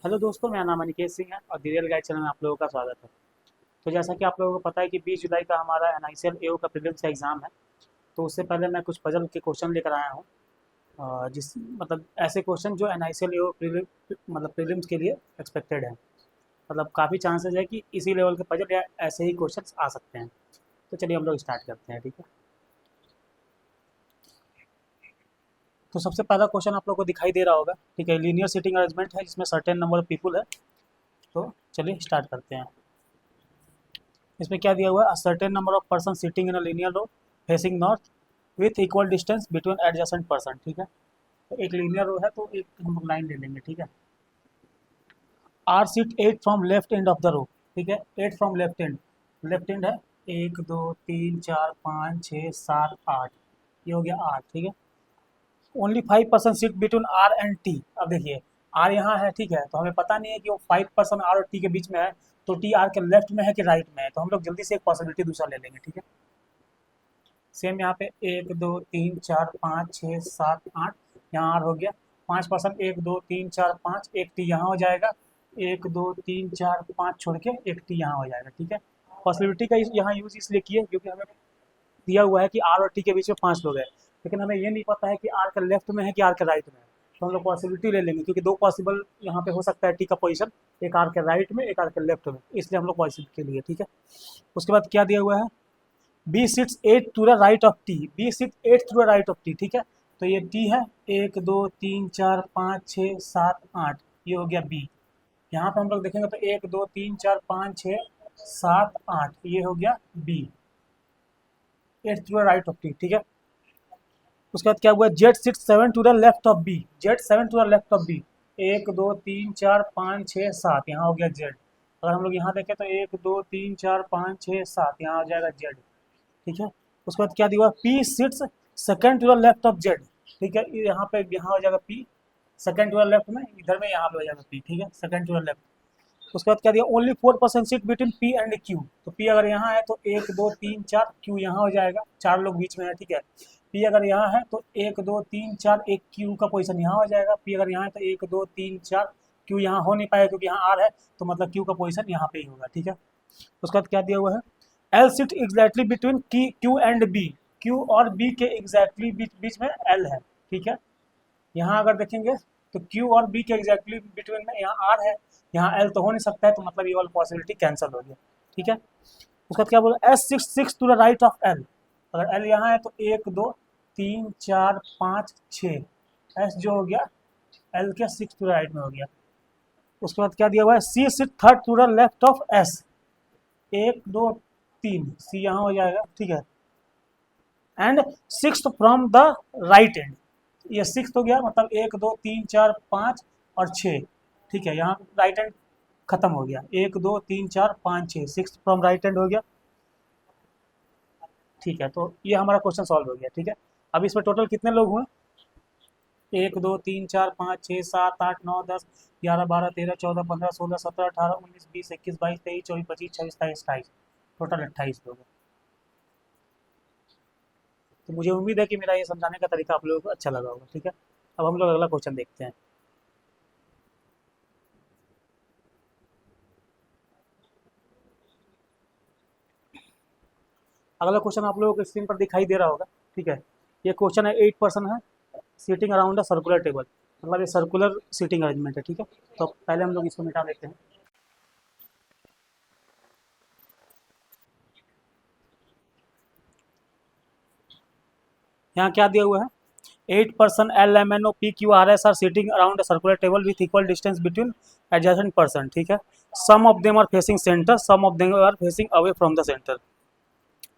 Hello दोस्तों, मेरा नाम अनिकेत सिंह है और द रियल गाइड चैनल में आप लोगों का स्वागत है। तो जैसा कि आप लोगों को पता है कि 20 जुलाई का हमारा एनआईसीएल एओ का प्रीलिम्स का एग्ज़ाम है। तो उससे पहले मैं कुछ पजल के क्वेश्चन लेकर आया हूँ। जिस मतलब ऐसे क्वेश्चन जो एनआईसीएल एओ मतलब प्रीलिम्स के लिए एक्सपेक्टेड है। मतलब काफ़ी चांसेस है कि इसी लेवल के पजल या ऐसे ही क्वेश्चन आ सकते हैं। तो चलिए हम लोग स्टार्ट करते हैं, ठीक है। तो सबसे पहला क्वेश्चन आप लोग को दिखाई दे रहा होगा, ठीक है। लीनियर सीटिंग अरेंजमेंट है जिसमें सर्टेन नंबर ऑफ पीपल है। तो चलिए स्टार्ट करते हैं। इसमें क्या दिया हुआ है? A certain number of person sitting in a linear row facing north with equal distance between adjacent person, ठीक है। तो एक लीनियर रो है तो एक हम लोग लाइन ले लेंगे, ठीक है। R seat 8 from left end of the row, ठीक है। 8 फ्रॉम लेफ्ट एंड है। 1 2 3 4 5 6 7 8, ये हो गया आर, ठीक है। Only 5% seat between R and T. अब देखिए, आर यहाँ है, ठीक है। तो हमें पता नहीं है कि वो 5% आर और टी के बीच में है। तो टी आर के लेफ्ट में है कि राइट में है, तो हम लोग जल्दी से एक पॉसिबिलिटी दूसरा ले लेंगे, ठीक है। सेम यहाँ पे 1 2 3 4 5 6 7 8, यहाँ आर हो गया। 5% 1 2 3 4 5, एक टी यहाँ हो जाएगा। 1 2 3 4 5 छोड़ के एक टी यहाँ हो जाएगा, ठीक है। पॉसिबिलिटी का यहाँ यूज इसलिए किए क्योंकि हमें दिया हुआ है कि आर और टी के बीच में 5 लोग हैं। लेकिन हमें ये नहीं पता है कि आर के लेफ्ट में है कि आर के राइट में है। तो हम लोग पॉसिबिलिटी ले लेंगे क्योंकि दो पॉसिबल यहाँ पे हो सकता है टी का पोजीशन, एक आर के राइट में एक आर के लेफ्ट में, इसलिए हम लोग पॉसिबिलिटी लिए, ठीक है। उसके बाद क्या दिया हुआ है? B sits eight to the right of T, B sit eight to the right of T, ठीक है। तो ये टी है। 1 2 3 4 5 6 7 8, ये हो गया बी। यहाँ पे हम लोग देखेंगे तो 1 2 3 4 5 6 7 8, ये हो गया B, eight to the right of T, ठीक है। उसके बाद क्या हुआ? Z six 7 to the left of B, Z 7 to the left of B. 1 2 3 4 5 6 7, यहाँ हो गया जेड। अगर हम लोग यहाँ देखें तो 1 2 3 4 5 6 7, यहाँ हो जाएगा जेड, ठीक है। उसके बाद क्या दिया? P sits second to the left of Z, ठीक है। यहाँ पे यहाँ हो जाएगा P second to the left में, इधर में यहाँ पे हो जाएगा पी, ठीक है, सेकंड टू द लेफ्ट। उसके बाद क्या दिया? Only 4% seat between P and Q. तो पी अगर यहाँ है तो 1 2 3 4, क्यू यहाँ हो जाएगा, 4 लोग बीच में है, ठीक है। पी अगर यहाँ है तो 1 2 3 4, एक क्यू का पोजीशन यहाँ हो जाएगा। पी अगर यहाँ है तो 1 2 3 4, क्यू यहाँ हो नहीं पाएगा क्योंकि यहाँ आर है, तो मतलब क्यू का पोजीशन यहाँ पे ही होगा, ठीक है। उसके बाद क्या दिया हुआ है? L sit exactly between Q and B, Q और बी के एग्जैक्टली बीच में एल है, ठीक है। यहाँ अगर देखेंगे तो क्यू और बी के एग्जैक्टली बिटवीन में यहाँ आर है, यहाँ एल तो हो नहीं सकता है, तो मतलब ये वाला पॉसिबिलिटी कैंसिल हो गया, ठीक है। उसका क्या बोला? S six six to the right of L. अगर एल यहाँ है तो 1 2 3 4 5 6, एस जो हो गया एल के 6 टू द राइट में हो गया। उसके बाद क्या दिया हुआ है? C sit third to the left of S. 1 2 3, C यहाँ हो जाएगा, ठीक है। And six from the right end, ये सिक्स हो गया, मतलब 1 2 3 4 5 और 6, ठीक है। यहाँ राइट एंड खत्म हो गया। 1 2 3 4 5 6, सिक्स फ्रॉम राइट एंड हो गया, ठीक है। तो ये हमारा क्वेश्चन सॉल्व हो गया, ठीक है। अब इसमें टोटल कितने लोग हुए? 1 2 3 4 5 6 7 8 9 10 11 12 13 14 15 16 17 18 19 20 21 22 23 24 25 26 27 28 29 30 टोटल 28 लोग हैं। तो मुझे उम्मीद है कि मेरा ये समझाने का तरीका आप लोगों को अच्छा लगा होगा, ठीक है। अब हम लोग अगला क्वेश्चन देखते हैं। अगला क्वेश्चन आप लोगों को स्क्रीन पर दिखाई दे रहा होगा, ठीक है। ये क्वेश्चन है 8 पर्सन है sitting around a circular table, मतलब ये सर्कुलर सीटिंग अरेंजमेंट है, ठीक है। तो पहले हम लोग इसको मिटा देते हैं। यहाँ क्या दिया हुआ है? 8 person L M N O P Q R S are sitting around a circular table with equal distance between adjacent person, ठीक है। Some of them are facing centre, some of them are facing away from the centre,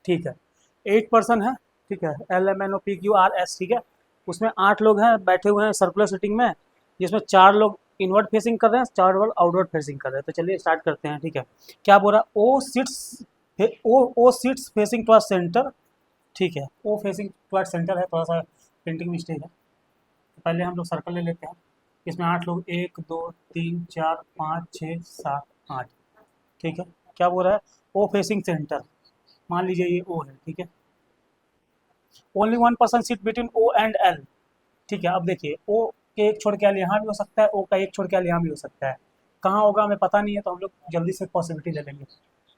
ठीक है। 8 person है, ठीक है। L M N O P Q R S, ठीक है। उसमें 8 लोग हैं बैठे हुए हैं सर्कुलर सीटिंग में, जिसमें 4 लोग इनवर्ट फेसिंग कर रहे हैं, 4 लोग आउटवर्ड फेसिंग कर रहे हैं। तो चलिए स्टार्ट करते हैं, ठीक है। क्या बोल रहा है? ओ सिट्स फेसिंग टू सेंटर, ठीक है। ओ फेसिंग टू सेंटर है, थोड़ा सा प्रिंटिंग मिस्टेक है। तो पहले हम लोग सर्कल ले लेते हैं। इसमें 8 लोग, 1 2 3 4 5 6 7 8, ठीक है। क्या बोल रहा है? ओ फेसिंग सेंटर, मान लीजिए ये ओ है, ठीक है। Only 1 person seat between O and L, ठीक है। अब देखिए, ओ के एक छोड़ के एल यहाँ भी हो सकता है, ओ का एक छोड़ के एल यहाँ भी हो सकता है। कहाँ होगा हमें पता नहीं है, तो हम लोग जल्दी से पॉसिबिलिटी ले लेंगे।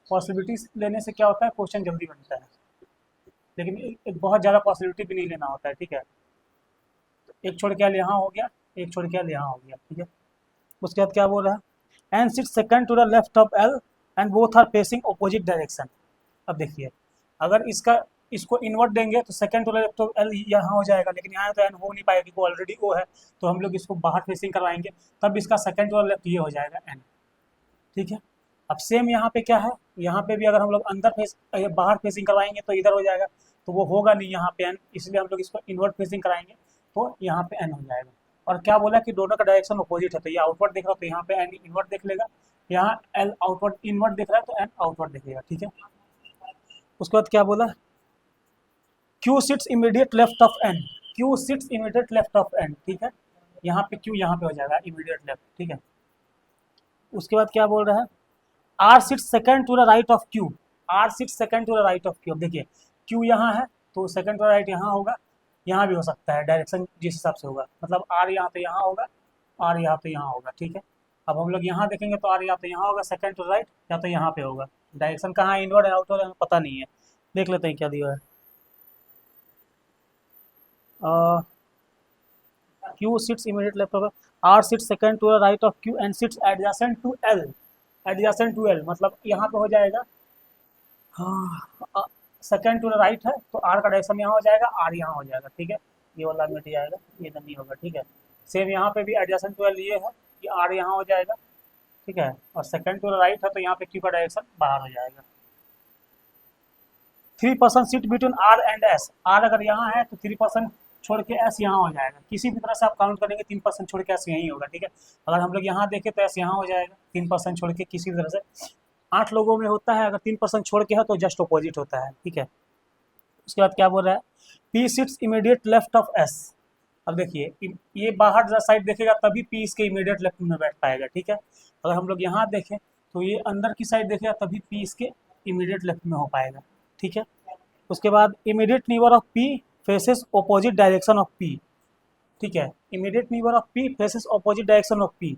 पॉसिबिलिटीज लेने से क्या होता है, क्वेश्चन जल्दी बनता है, लेकिन एक बहुत ज़्यादा पॉसिबिलिटी भी नहीं लेना होता है, ठीक है। एक छोड़ के एल यहाँ हो गया, एक छोड़ के एल यहाँ हो गया, ठीक है। उसके बाद क्या बोल रहा है, and sit second to the left of L and both are facing opposite direction. अब देखिए, अगर इसको इन्वर्ट देंगे तो second to the left of L यहाँ हो जाएगा, लेकिन यहाँ तो एन हो नहीं पाएगा क्योंकि ऑलरेडी ओ है, तो हम लोग इसको बाहर फेसिंग करवाएंगे, तब इसका सेकंड टू द लेफ्ट ये हो जाएगा एन, ठीक है। अब सेम यहाँ पे क्या है, यहाँ पे भी अगर हम लोग बाहर फेसिंग करवाएंगे तो इधर हो जाएगा, तो वो होगा नहीं यहाँ पे एन, इसलिए हम लोग इसको इन्वर्ट फेसिंग कराएंगे तो यहाँ पे एन हो जाएगा। और क्या बोला कि दोनों का डायरेक्शन अपोजिट है, तो ये आउटवर्ड देख रहा है तो यहाँ पे एन इनवर्ट देख लेगा, यहाँ एल आउटवर्ड इनवर्ट देख रहा है तो एन आउटवर्ड देखेगा, ठीक है। उसके बाद क्या बोला, Q sits immediate left of N, Q sits immediate left of N, ठीक है। यहाँ पे क्यू यहाँ पे हो जाएगा इमीडिएट लेफ्ट, ठीक है। उसके बाद क्या बोल रहा है, R sits second to the right of Q, R sits second to the right of Q. अब देखिए क्यू यहाँ है तो सेकंड टू द राइट यहाँ होगा, यहाँ भी हो सकता है, डायरेक्शन जिस हिसाब से होगा, मतलब आर यहाँ तो यहाँ होगा, आर यहाँ तो यहाँ होगा, ठीक है। अब हम लोग यहाँ देखेंगे तो आर या तो यहाँ होगा सेकंड टू राइट, या तो यहाँ पे होगा। डायरेक्शन कहाँ है, इनवर्ड है आउटवर्ड है, हमें पता नहीं है। देख लेते हैं क्या दिया है। Q sits immediate left of, R sits second to the right of Q and sits adjacent to L, adjacent to L मतलब यहाँ पे हो जाएगा, हाँ सेकंड टू द राइट है तो आर का डायरेक्शन यहाँ हो जाएगा, आर यहाँ हो जाएगा, ठीक है। ये वाला मिट जाएगा, ये नहीं होगा, ठीक है। सेम यहाँ पे भी एडजेसेंट टू एल ये है कि आर यहाँ हो जाएगा, ठीक है। और सेकंड टू द राइट है तो यहाँ पे क्यू का डायरेक्शन बाहर हो जाएगा। 3% seat between R and S, R अगर यहाँ है तो 3% छोड़ के एस यहाँ हो जाएगा, किसी भी तरह से आप काउंट करेंगे 3% छोड़ के एस यहीं होगा, ठीक है। अगर हम लोग यहाँ देखें तो एस यहाँ हो जाएगा, 3% छोड़ के किसी भी तरह से 8 लोगों में होता है, अगर 3% छोड़ के है तो जस्ट अपोजिट होता है, ठीक है। उसके बाद क्या बोल रहा है, P seats immediate left of S. अब देखिए ये बाहर साइड देखेगा तभी पी इसके इमीडिएट लेफ्ट में बैठ पाएगा, ठीक है। अगर हम लोग यहाँ देखें तो ये अंदर की साइड देखेगा तभी पी इसके इमीडिएट लेफ्ट में हो पाएगा, ठीक है। उसके बाद immediate neighbour of P faces opposite direction of P, ठीक है। Immediate neighbour of P faces opposite direction of P.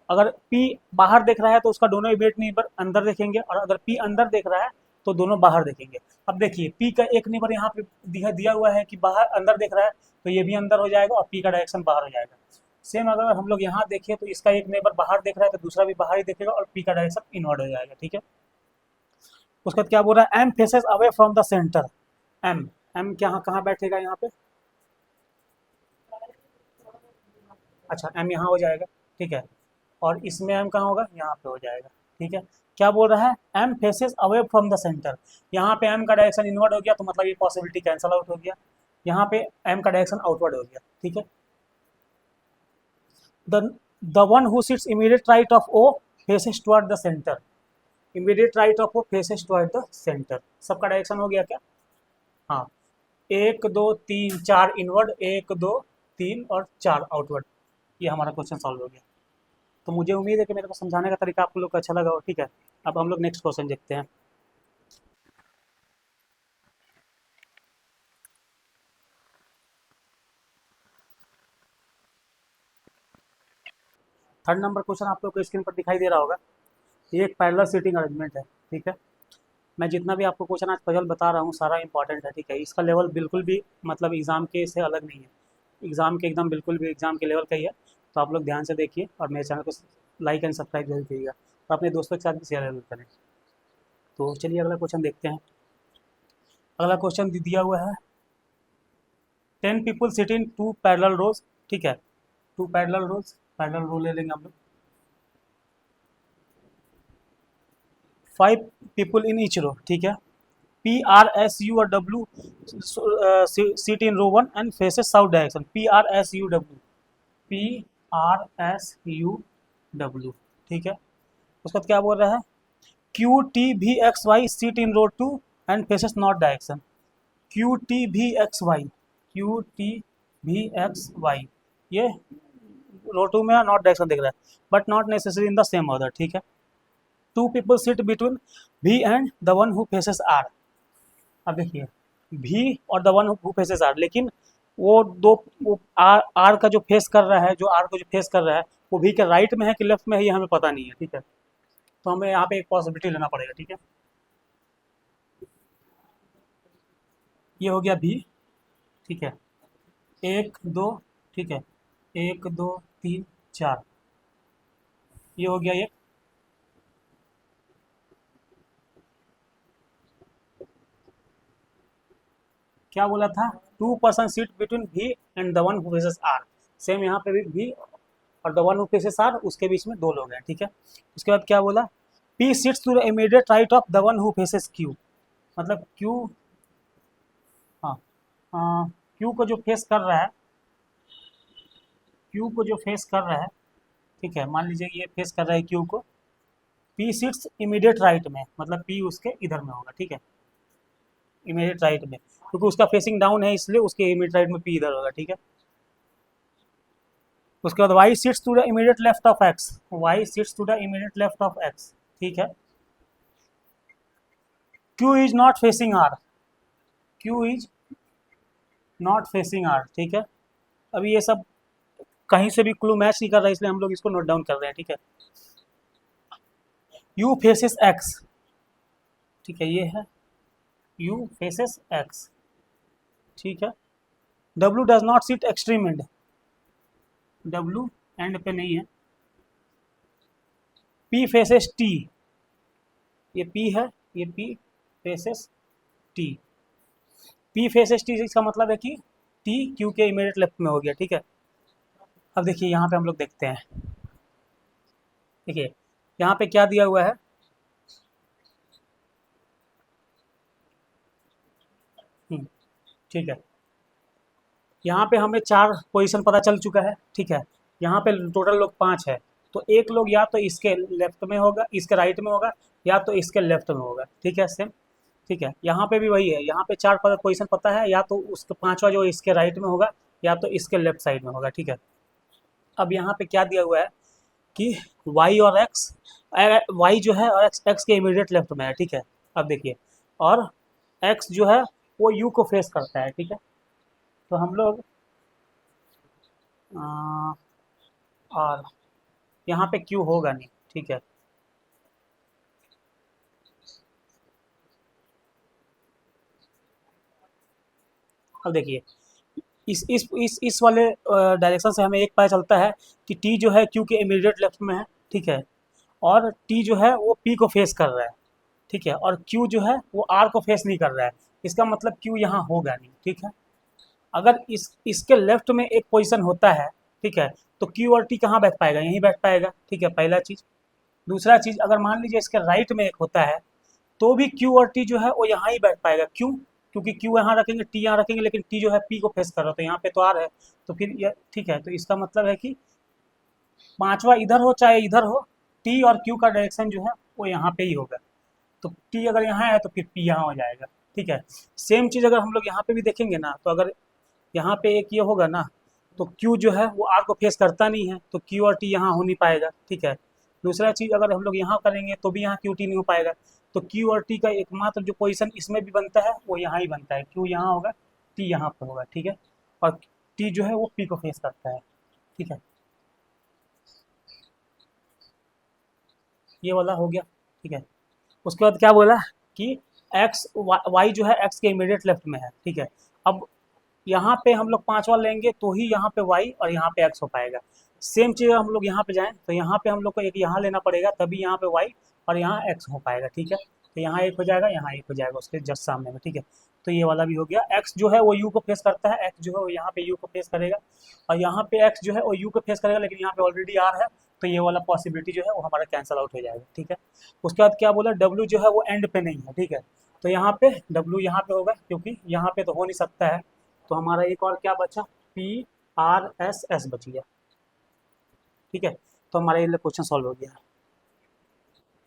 अगर पी बाहर देख रहा है तो उसका दोनों इमीडिएट नीबर अंदर देखेंगे, और अगर पी अंदर देख रहा है तो दोनों बाहर देखेंगे। अब देखिए पी का एक नीबर यहाँ पे दिया हुआ है कि बाहर अंदर देख रहा है तो ये भी अंदर हो जाएगा और पी का डायरेक्शन बाहर हो जाएगा। सेम अगर हम लोग यहाँ देखें तो इसका एक नेबर बाहर देख रहा है तो दूसरा भी बाहर ही देखेगा और पी का डायरेक्शन इनवर्ड हो जाएगा, ठीक है। उसके बाद क्या बोल रहा है, M faces away from the centre, M M कहाँ बैठेगा यहाँ पे, अच्छा एम यहाँ हो जाएगा, ठीक है। और इसमें एम कहाँ होगा, यहाँ पे हो जाएगा, ठीक है। क्या बोल रहा है, M faces away from the centre, यहाँ पे एम का डायरेक्शन इनवर्ड हो गया तो मतलब ये पॉसिबिलिटी कैंसिल आउट हो गया, यहाँ पे एम का डायरेक्शन आउटवर्ड हो गया, ठीक है। The one who sits immediate right of O faces toward the centre, immediate right of O faces toward the centre. सबका डायरेक्शन हो गया क्या, हाँ 1 2 3 4 इनवर्ड, 1 2 3 और 4 आउटवर्ड। ये हमारा क्वेश्चन सॉल्व हो गया। तो मुझे उम्मीद है कि मेरे को समझाने का तरीका आप लोग को अच्छा लगा हो, ठीक है। अब हम लोग नेक्स्ट क्वेश्चन देखते हैं। थर्ड नंबर क्वेश्चन आप लोग को स्क्रीन पर दिखाई दे रहा होगा, ये एक पैरेलल सीटिंग अरेंजमेंट है, ठीक है। मैं जितना भी आपको क्वेश्चन आज पजल बता रहा हूँ सारा इंपॉर्टेंट है, ठीक है। इसका लेवल बिल्कुल भी मतलब एग्ज़ाम के से अलग नहीं है, एग्ज़ाम के एकदम बिल्कुल भी एग्ज़ाम के लेवल का ही है। तो आप लोग ध्यान से देखिए और मेरे चैनल को लाइक एंड सब्सक्राइब जरूर कीजिएगा और अपने दोस्तों के साथ भी शेयर जरूर करें। तो चलिए अगला क्वेश्चन देखते हैं। अगला क्वेश्चन दिया हुआ है, 10 पीपल सिट इन 2 पैरेलल रोज, ठीक है। 2 पैरेलल रोज, पैरेलल रो ले लेंगे हम लोग, 5 पीपल इन ईच रो, ठीक है। पी आर एस यू और W seat in row 1 and faces south direction, P R S U W, P R S U W, ठीक है। उसके बाद क्या बोल रहा है, Q T V X Y seat in row 2 and faces north direction, Q T V X Y, Q T V X Y, ये row 2 में नॉर्थ डायरेक्शन दिख रहा है but not necessary in the same order, ठीक है। 2 people sit between V and the one who faces R. अब देखिए V और the one who faces R, लेकिन वो दो, वो आर आर का जो फेस कर रहा है, जो आर को जो फेस कर रहा है, वो भी के राइट में है कि लेफ्ट में है, ये हमें पता नहीं है, ठीक है। तो हमें यहाँ पे एक पॉसिबिलिटी लेना पड़ेगा, ठीक है। ये हो गया भी, ठीक है। एक दो, ठीक है, एक दो तीन चार, ये हो गया एक। क्या बोला था, 2 person seat between V and the one who faces R. Same यहाँ पे भी और the one who faces R, उसके बीच में दो लोग हैं, ठीक है। उसके बाद क्या बोला, P seats to the immediate right of the one who faces Q. मतलब क्यू, हाँ, क्यू को जो फेस कर रहा है, क्यू को जो फेस कर रहा है, ठीक है, मान लीजिए ये फेस कर रहा है क्यू को, पी सीट्स इमीडिएट राइट में, मतलब पी उसके इधर में होगा, ठीक है, इमीडिएट राइट में, क्योंकि उसका फेसिंग डाउन है इसलिए उसके इमीडिएट राइट में पी इधर होगा, ठीक है। उसके बाद Y seats to the immediate left of X, Y seats to the immediate left of X, ठीक है। Q is not facing R, Q is not facing R, ठीक है। अभी ये सब कहीं से भी क्लू मैच नहीं कर रहा है, इसलिए हम लोग इसको नोट डाउन कर रहे हैं, ठीक है। यू फेसेस एक्स, ठीक है, ये है यू फेसेस एक्स, ठीक है। W does not seat extreme and, W and पे नहीं है। पी फेसेस टी, ये पी है, ये P faces T, P faces T, इसका मतलब है कि टी क्यू के इमीडिएट लेफ्ट में हो गया, ठीक है। अब देखिए यहाँ पे हम लोग देखते हैं, देखिए यहाँ पे क्या दिया हुआ है, ठीक है। यहाँ पे हमें 4 पोजीशन पता चल चुका है, ठीक है। यहाँ पे टोटल लोग 5 है, तो एक लोग या तो इसके लेफ्ट में होगा, इसके राइट में होगा, या तो इसके लेफ्ट में होगा, ठीक है, सेम, ठीक है। यहाँ पे भी वही है, यहाँ पे 4 पोजीशन पता है, या तो उसका पांचवा जो इसके राइट में होगा, या तो इसके लेफ्ट साइड में होगा, ठीक है। अब यहाँ पे क्या दिया हुआ है कि y और x, y जो है और x के इमीडिएट लेफ्ट में है, ठीक है। अब देखिए, और x जो है वो u को फेस करता है, ठीक है। तो हम लोग और यहाँ पे q होगा नहीं, ठीक है। अब देखिए, इस वाले डायरेक्शन से हमें एक पता चलता है कि t जो है q के इमीडिएट लेफ्ट में है, ठीक है। और t जो है वो p को फेस कर रहा है, ठीक है। और q जो है वो r को फेस नहीं कर रहा है, इसका मतलब q यहाँ होगा नहीं, ठीक है। अगर इसके लेफ्ट में एक पोजीशन होता है, ठीक है, तो क्यू और टी कहाँ बैठ पाएगा, यहीं बैठ पाएगा, ठीक है, पहला चीज़। दूसरा चीज़, अगर मान लीजिए इसके राइट में एक होता है, तो भी क्यू और टी जो है वो यहाँ ही बैठ पाएगा, क्यों, क्योंकि क्यू यहाँ रखेंगे, टी यहाँ रखेंगे, लेकिन टी जो है पी को फेस कर रहा है, तो यहाँ पे तो आर है, तो फिर ये ठीक है। तो इसका मतलब है कि पांचवा इधर हो चाहे इधर हो, टी और क्यू का डायरेक्शन जो है वो यहाँ पे ही होगा। तो टी अगर यहाँ है तो फिर पी यहाँ हो जाएगा, ठीक है। सेम चीज़ अगर हम लोग यहाँ पे भी देखेंगे ना, तो अगर यहाँ पे एक ये होगा ना, तो Q जो है वो R को फेस करता नहीं है, तो Q और T यहाँ हो नहीं पाएगा, ठीक है। दूसरा चीज़, अगर हम लोग यहाँ करेंगे तो भी यहाँ Q T नहीं हो पाएगा, तो Q और T का एकमात्र जो पोजीशन इसमें भी बनता है वो यहाँ ही बनता है, Q यहाँ होगा, T यहाँ पर होगा, ठीक है। और T जो है वो P को फेस करता है, ठीक है। ये वाला हो गया, ठीक है। उसके बाद क्या बोला कि एक्स वाई जो है एक्स के इमीडिएट लेफ्ट में है, ठीक है। अब यहाँ पे हम लोग पांचवा लेंगे तो ही यहाँ पे y और यहाँ पे x हो पाएगा। सेम चीज़ हम लोग यहाँ पे जाएं तो यहाँ पे हम लोग को एक यहाँ लेना पड़ेगा, तभी यहाँ पे y और यहाँ x हो पाएगा, ठीक है। तो यहाँ एक हो जाएगा, यहाँ एक हो जाएगा उसके जस्ट सामने में, ठीक है। तो ये वाला भी हो गया। x जो है वो u को फेस करता है, x जो है वो यहाँ पे u को फेस करेगा, और यहाँ पे x जो है वो u को फेस करेगा, लेकिन यहाँ पे ऑलरेडी r है, तो ये वाला पॉसिबिलिटी जो है वो हमारा कैंसिल आउट हो जाएगा, ठीक है। उसके बाद क्या बोला, w जो है वो एंड पे नहीं है, ठीक है। तो यहाँ पे w यहाँ पे होगा, क्योंकि यहाँ पे तो हो नहीं सकता है, तो हमारा एक और क्या बचा, पी आर एस एस बच गया, ठीक है। तो हमारा ये क्वेश्चन सॉल्व हो गया।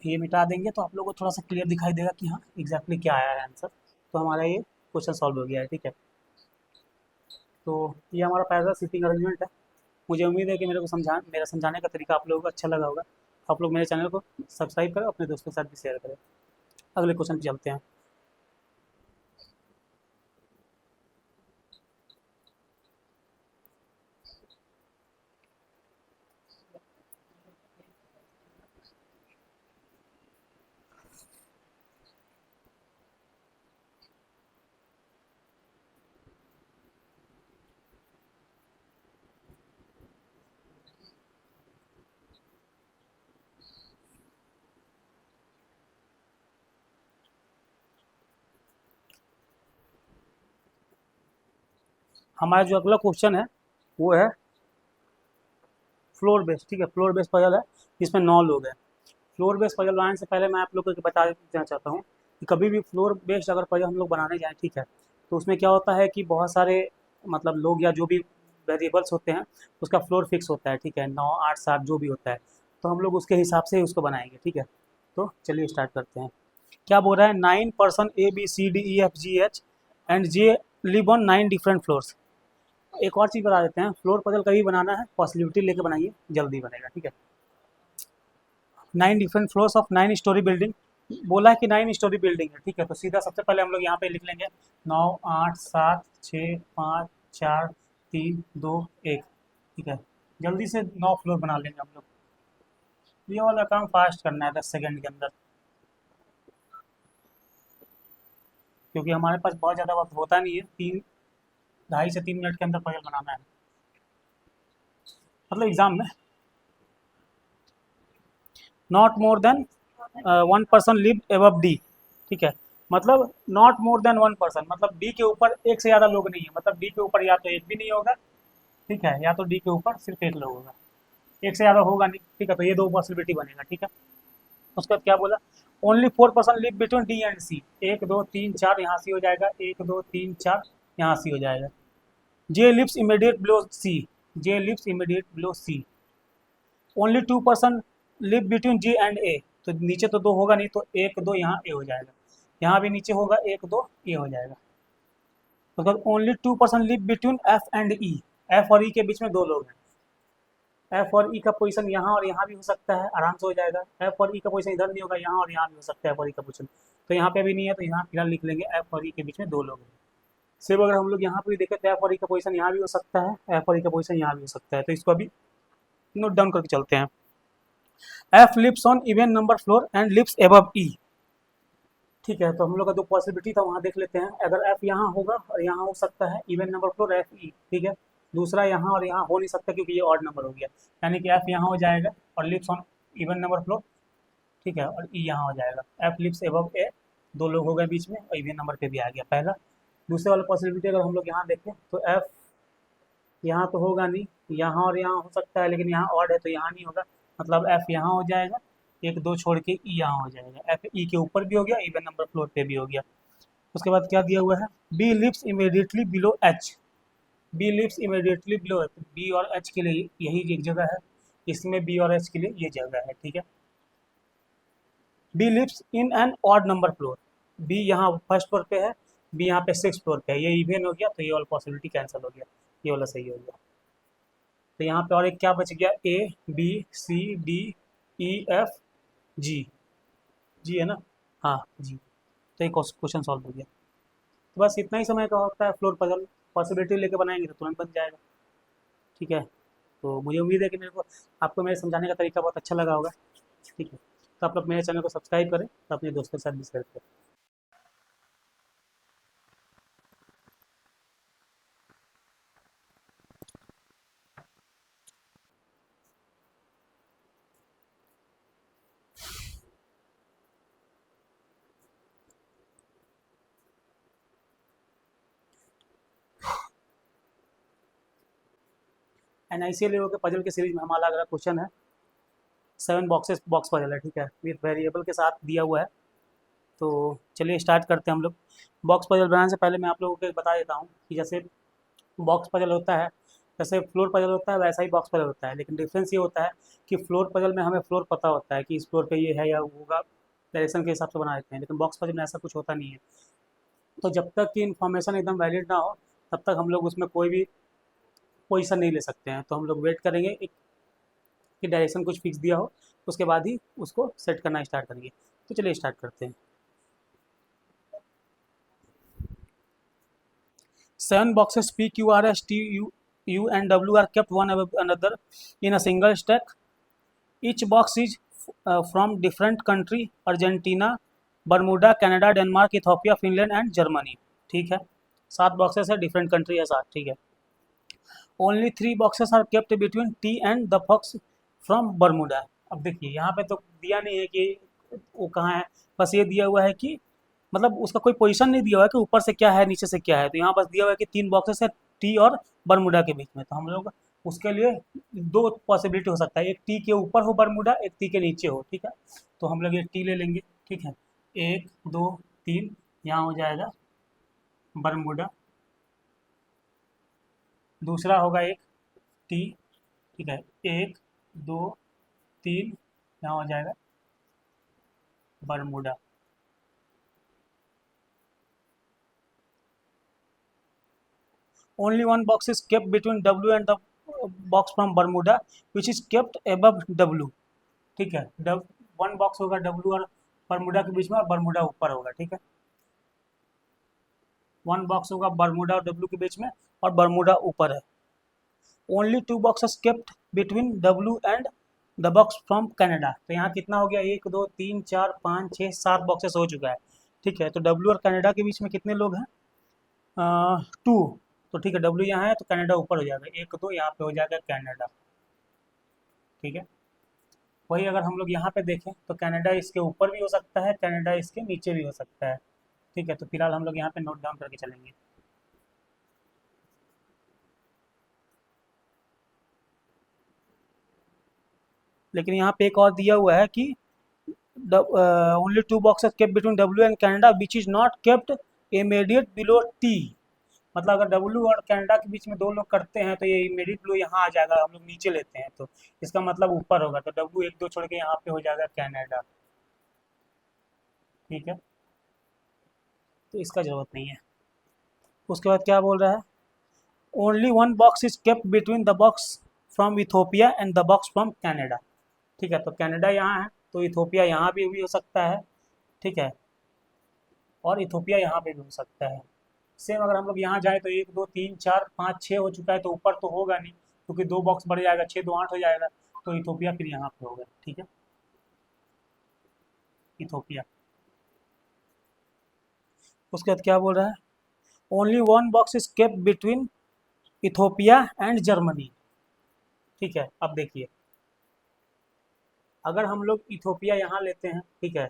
ये मिटा देंगे तो आप लोगों को थोड़ा सा क्लियर दिखाई देगा कि हाँ एग्जैक्टली क्या आया है आंसर। तो हमारा ये क्वेश्चन सॉल्व हो गया है, ठीक है। तो ये हमारा पैरा सीटिंग अरेंजमेंट है। मुझे उम्मीद है कि मेरा समझाने का तरीका आप लोगों को अच्छा लगा होगा। आप लोग मेरे चैनल को सब्सक्राइब करें, अपने दोस्तों के साथ भी शेयर करें। अगले क्वेश्चन पे चलते हैं। हमारा जो अगला क्वेश्चन है वो है फ्लोर बेस्ड, ठीक है, फ्लोर बेस्ड पजल है जिसमें 9 लोग हैं। फ्लोर बेस्ड पजल बनाने से पहले मैं आप लोग को बता देना चाहता हूँ कि कभी भी फ्लोर बेस्ड अगर पजल हम लोग बनाने जाएँ, ठीक है, तो उसमें क्या होता है कि बहुत सारे मतलब लोग या जो भी वेरिएबल्स होते हैं उसका फ्लोर फिक्स होता है, ठीक है, 9 8 7 जो भी होता है, तो हम लोग उसके हिसाब से ही उसको बनाएंगे, ठीक है। तो चलिए स्टार्ट करते हैं। क्या बोल रहा है, 9 person ABCDEFGH and J live on 9 different floors. एक और चीज़ बता देते हैं, फ्लोर पजल कभी बनाना है पॉसिबिलिटी लेके बनाइए, जल्दी बनेगा, ठीक है। 9 different floors of 9 story building, बोला है कि 9 स्टोरी बिल्डिंग है, ठीक है, तो सीधा सबसे पहले हम लोग यहाँ पे लिख लेंगे 9 8 7 6 5 4 3 2 1, ठीक है। जल्दी से 9 फ्लोर बना लेंगे हम लोग। ये वाला काम फास्ट करना है 10 सेकंड के अंदर, क्योंकि हमारे पास बहुत ज़्यादा वक्त होता नहीं है, 2.5 से 3 मिनट के अंदर पजल बनाना है, मतलब एग्जाम में। Not more than 1 person live above D, ठीक है, मतलब नॉट मोर देन 1 पर्सन, मतलब डी के ऊपर एक से ज़्यादा लोग नहीं है, मतलब डी के ऊपर या तो एक भी नहीं होगा, ठीक है, या तो डी के ऊपर सिर्फ एक लोग होगा, एक से ज़्यादा होगा नहीं, ठीक है, तो ये दो पॉसिबिलिटी बनेगा, ठीक है। उसके बाद क्या बोला, only 4 person live between D and C, 1 2 3 4 यहाँ सी हो जाएगा, 1 2 3 4 यहाँ सी हो जाएगा। J lives immediate below C, J lives immediate below C. Only 2 person live between G and A, तो नीचे तो दो होगा नहीं, तो 1 2 यहाँ ए हो जाएगा, यहाँ भी नीचे होगा 1 2 ए हो जाएगा। उसके बाद only 2 person live between F and E, F और ई के बीच में दो लोग हैं, एफ और ई का पोजीशन यहाँ और यहाँ भी हो सकता है, आराम से हो जाएगा। एफ और ई का पोजीशन इधर नहीं होगा, यहाँ और यहाँ भी हो सकता है एफ और ई का पोजीशन, तो यहाँ पे भी नहीं है, तो यहाँ फिलहाल लिख लेंगे एफ और ई के बीच में दो लोग हैं। सिर्फ अगर हम लोग यहाँ पर भी देखें तो एफ और ई का पोजीशन यहाँ भी हो सकता है, एफ और ई का पोजीशन यहाँ भी हो सकता है, तो इसको अभी नोट डाउन करके चलते हैं। F lives on even number floor and lives above E, ठीक है, तो हम लोग का जो पॉसिबिलिटी था वहाँ देख लेते हैं। अगर एफ यहाँ होगा और यहाँ हो सकता है even number floor F E, ठीक है, दूसरा यहाँ और यहाँ हो नहीं सकता क्योंकि ये ऑड नंबर हो गया, यानी कि एफ यहाँ हो जाएगा और lives on even number floor, ठीक है, और ई यहाँ हो जाएगा, एफ लिव्स एबव ए, दो लोग हो गए बीच में और इवन नंबर पे भी आ गया पहला। दूसरे वाला पॉसिबिलिटी अगर हम लोग यहाँ देखें तो एफ यहाँ तो होगा नहीं, यहाँ और यहाँ हो सकता है, लेकिन यहाँ ऑड है तो यहाँ नहीं होगा, मतलब एफ यहाँ हो जाएगा, 1 2 छोड़ के ई यहाँ हो जाएगा, एफ ई के ऊपर भी हो गया, इवन नंबर फ्लोर पे भी हो गया। उसके बाद क्या दिया हुआ है, B lives immediately below H, B lives immediately below H, B और एच के लिए यही एक जगह है, इसमें बी और एच के लिए ये जगह है, ठीक है। B lives in an odd number floor, B यहाँ फर्स्ट फ्लोर पे है, बी यहाँ पे 6 फ्लोर पे है, ये इवन हो गया, तो ये वाला पॉसिबिलिटी कैंसिल हो गया, ये वाला सही हो गया। तो यहाँ पे और एक क्या बच गया, A B C D E F G, G है ना, हाँ जी, तो एक क्वेश्चन सॉल्व हो गया। तो बस इतना ही समय का होता है फ्लोर पजल, पॉसिबिलिटी लेके बनाएंगे तो तुरंत बन जाएगा, ठीक है। तो मुझे उम्मीद है कि मेरे को आपको मेरे समझाने का तरीका बहुत अच्छा लगा होगा, ठीक है। तो आप लोग मेरे चैनल को सब्सक्राइब करें, तो अपने दोस्तों के साथ भी शेयर करें। NICL के पजल के सीरीज में हमारा अगला क्वेश्चन है 7 बॉक्स पजल है, ठीक है, विथ वेरिएबल के साथ दिया हुआ है। तो चलिए स्टार्ट करते हैं हम लोग। बॉक्स पजल बनाने से पहले मैं आप लोगों को बता देता हूँ कि जैसे बॉक्स पजल होता है, जैसे फ्लोर पजल होता है वैसा ही बॉक्स पजल होता है, लेकिन डिफरेंस ये होता है कि फ्लोर पजल में हमें फ्लोर पता होता है कि इस फ्लोर पे ये है या वो होगा, डायरेक्शन के हिसाब से बना देते हैं, लेकिन बॉक्स पजल में ऐसा कुछ होता नहीं है। तो जब तक कि इन्फॉर्मेशन एकदम वैलिड ना हो तब तक हम लोग उसमें कोई भी पोजीशन नहीं ले सकते हैं, तो हम लोग वेट करेंगे एक कि डायरेक्शन कुछ फिक्स दिया हो, उसके बाद ही उसको सेट करना स्टार्ट करेंगे। तो चलिए स्टार्ट करते हैं। 7 boxes P, Q, R, S, T, U and W are kept one above another in a single stack. Each box is from different country: Argentina, Bermuda, Canada, Denmark, Ethiopia, Finland and Germany. ठीक है, 7 boxes है, different country है 7, ठीक है। Only 3 boxes are kept between T and the box from Bermuda. अब देखिए यहाँ पे तो दिया नहीं है कि वो कहाँ है, बस ये दिया हुआ है कि मतलब उसका कोई पोजीशन नहीं दिया हुआ है कि ऊपर से क्या है नीचे से क्या है, तो यहाँ बस दिया हुआ है कि 3 बॉक्सेस है टी और बरमूडा के बीच में। तो हम लोग उसके लिए दो पॉसिबिलिटी हो सकता है, एक टी के ऊपर हो बरमूडा, एक टी के नीचे हो, ठीक है। तो हम लोग ये टी ले लेंगे, ठीक है। 1 2 3 यहाँ हो जाएगा बरमूडा, दूसरा होगा एक टी, ठीक है। 1 2 3 यहाँ हो जाएगा Bermuda. Only one box is kept between W and the box from Bermuda, which is kept above W, ठीक है। वन बॉक्स होगा W और बरमूडा के बीच में, और बरमूडा ऊपर होगा, ठीक है। वन बॉक्स होगा बरमूडा और W के बीच में, और बरमूडा ऊपर है। Only 2 boxes kept between W and the box from Canada. तो यहाँ कितना हो गया, 1 2 3 4 5 6 7 बॉक्सेस हो चुका है, ठीक है। तो W और कनाडा के बीच में कितने लोग हैं, 2। तो ठीक है, W यहाँ है तो कनाडा ऊपर हो जाएगा, 1 2 यहाँ पे हो जाएगा कनाडा, ठीक है। वही अगर हम लोग यहाँ पे देखें तो कनाडा इसके ऊपर भी हो सकता है, कनाडा इसके नीचे भी हो सकता है, ठीक है। तो फिलहाल हम लोग यहाँ पे नोट डाउन करके चलेंगे। लेकिन यहाँ पे एक और दिया हुआ है कि only 2 boxes kept between W and Canada which is not kept immediate below T। मतलब अगर W और कनाडा के बीच में दो लोग करते हैं तो ये इमीडिएट ब्लू यहाँ आ जाएगा, हम लोग नीचे लेते हैं तो इसका मतलब ऊपर होगा। तो W 1 2 छोड़ के यहाँ पे हो जाएगा कनाडा, ठीक है। तो इसका जरूरत नहीं है। उसके बाद क्या बोल रहा है, only one box is kept between the box from Ethiopia and the box from Canada, ठीक है। तो कनाडा यहाँ है तो इथोपिया यहाँ भी हो सकता है, ठीक है। और इथोपिया यहाँ पे भी हो सकता है। सेम अगर हम लोग यहाँ जाए तो 1 2 3 4 5 6 हो चुका है, तो ऊपर तो होगा नहीं क्योंकि 2 बॉक्स बढ़ जाएगा, 6 2 8 हो जाएगा। तो इथोपिया फिर यहाँ पे होगा, ठीक है, इथोपिया। उसके बाद क्या बोल रहा है, only one box is kept between Ethiopia and Germany, ठीक है। अब देखिए, अगर हम लोग इथोपिया यहाँ लेते हैं, ठीक है,